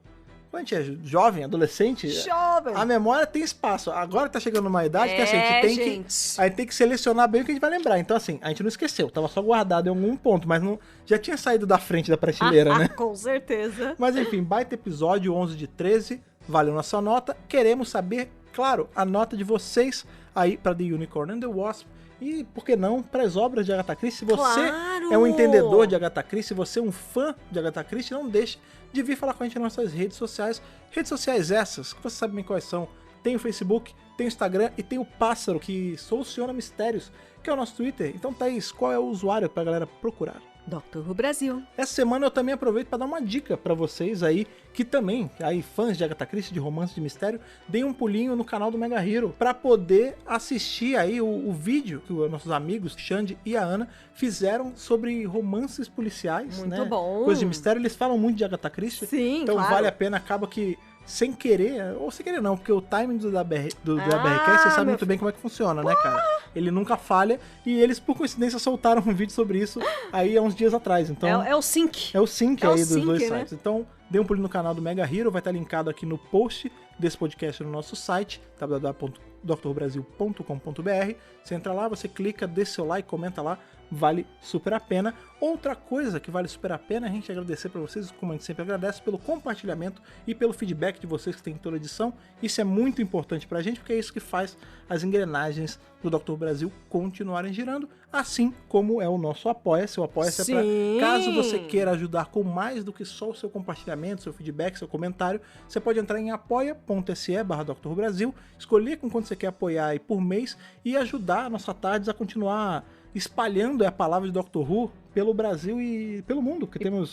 a gente é jovem, adolescente, Jovem. a memória tem espaço. Agora tá chegando numa idade que assim, a gente tem que selecionar bem o que a gente vai lembrar. Então assim, a gente não esqueceu. Tava só guardado em algum ponto, mas não já tinha saído da frente da prateleira, né? Com certeza. Mas enfim, baita episódio, 11 de 13, valeu nossa nota. Queremos saber, claro, a nota de vocês aí para The Unicorn and the Wasp. E, por que não, para as obras de Agatha Christie. Se você Claro! é um entendedor de Agatha Christie, se você é um fã de Agatha Christie, não deixe de vir falar com a gente nas nossas redes sociais. Redes sociais essas, que você sabe bem quais são. Tem o Facebook, tem o Instagram e tem o Pássaro, que soluciona mistérios, que é o nosso Twitter. Então, Thaís, qual é o usuário pra galera procurar? Dr. Who Brasil. Essa semana eu também aproveito para dar uma dica para vocês aí, que também, aí fãs de Agatha Christie, de romance de mistério, deem um pulinho no canal do Mega Hero para poder assistir aí o vídeo que os nossos amigos, Xande e a Ana, fizeram sobre romances policiais, Muito né? bom. Coisa de mistério, eles falam muito de Agatha Christie. Sim, então claro. vale a pena, acaba que sem querer, ou sem querer não, porque o timing do WRCast, você sabe muito bem como é que funciona, né, cara? Ele nunca falha, e eles, por coincidência, soltaram um vídeo sobre isso aí há uns dias atrás, então... É o sync. É o sync É aí o dos sync, dois né? sites. Então, dê um pulinho no canal do Mega Hero, vai estar linkado aqui no post desse podcast no nosso site, www.drbrasil.com.br. Você entra lá, você clica, dê seu like, comenta lá, vale super a pena. Outra coisa que vale super a pena é a gente agradecer para vocês, como a gente sempre agradece, pelo compartilhamento e pelo feedback de vocês que tem em toda edição. Isso é muito importante pra gente, porque é isso que faz as engrenagens do Dr. Brasil continuarem girando, assim como é o nosso Apoia-se. O Apoia-se é pra, caso você queira ajudar com mais do que só o seu compartilhamento, seu feedback, seu comentário, você pode entrar em apoia.se/Dr. Brasil, escolher com quanto você quer apoiar aí por mês e ajudar a nossa Tardes a continuar espalhando a palavra de Doctor Who pelo Brasil e pelo mundo, porque temos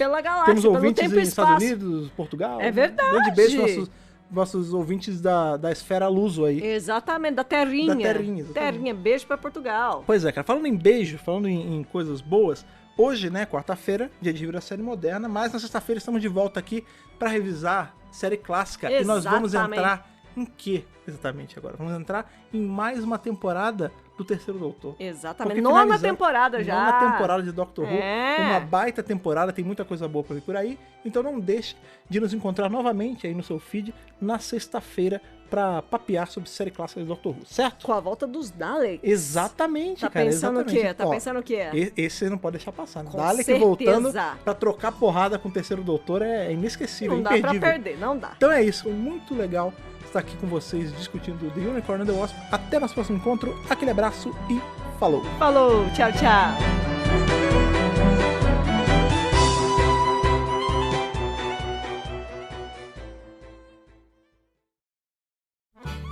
ouvintes nos Estados Unidos, Portugal. É verdade. Um grande beijo aos nossos ouvintes da esfera luso aí. Exatamente, da terrinha. Da terrinha, exatamente. Terrinha, beijo pra Portugal. Pois é, cara, falando em beijo, falando em coisas boas, hoje, né, quarta-feira, dia de review da série moderna, mas na sexta-feira estamos de volta aqui pra revisar série clássica. Exatamente. E nós vamos entrar em quê exatamente agora? Vamos entrar em mais uma temporada do Terceiro Doutor. Exatamente. Nona temporada já. Nona temporada de Doctor Who. É. Uma baita temporada, tem muita coisa boa pra vir por aí. Então não deixe de nos encontrar novamente aí no seu feed na sexta-feira pra papear sobre série clássica de Doctor Who, certo? Com a volta dos Daleks. Exatamente, tá cara. Pensando exatamente. O quê? Tá pensando o quê? Esse você não pode deixar passar. Com Dalek certeza. voltando pra trocar porrada com o Terceiro Doutor é inesquecível, não imperdível. Não dá pra perder, não dá. Então é isso, muito legal estar aqui com vocês discutindo The Unicorn and the Wasp. Até nosso próximo encontro, aquele abraço e falou! Falou, tchau, tchau!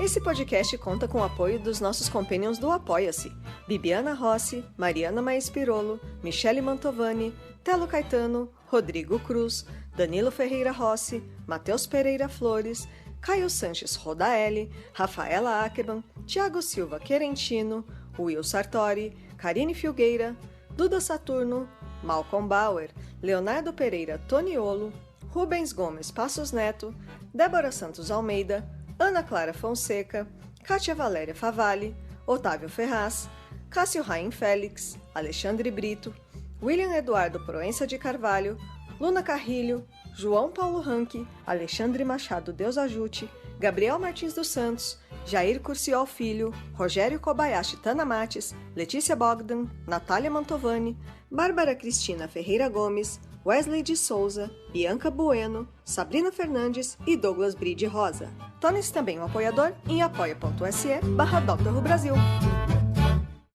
Esse podcast conta com o apoio dos nossos companions do Apoia-se: Bibiana Rossi, Mariana Maes Pirolo, Michele Mantovani, Telo Caetano, Rodrigo Cruz, Danilo Ferreira Rossi, Matheus Pereira Flores, Caio Sanches Rodaelli, Rafaela Ackerman, Thiago Silva Querentino, Will Sartori, Karine Filgueira, Duda Saturno, Malcolm Bauer, Leonardo Pereira Toniolo, Rubens Gomes Passos Neto, Débora Santos Almeida, Ana Clara Fonseca, Kátia Valéria Favalli, Otávio Ferraz, Cássio Raim Félix, Alexandre Brito, William Eduardo Proença de Carvalho, Luna Carrilho, João Paulo Ranque, Alexandre Machado Deus Ajute, Gabriel Martins dos Santos, Jair Curciol Filho, Rogério Kobayashi Tanamates, Letícia Bogdan, Natália Mantovani, Bárbara Cristina Ferreira Gomes, Wesley de Souza, Bianca Bueno, Sabrina Fernandes e Douglas Bride Rosa. Torne-se também um apoiador em apoia.se/Dr. Who Brasil.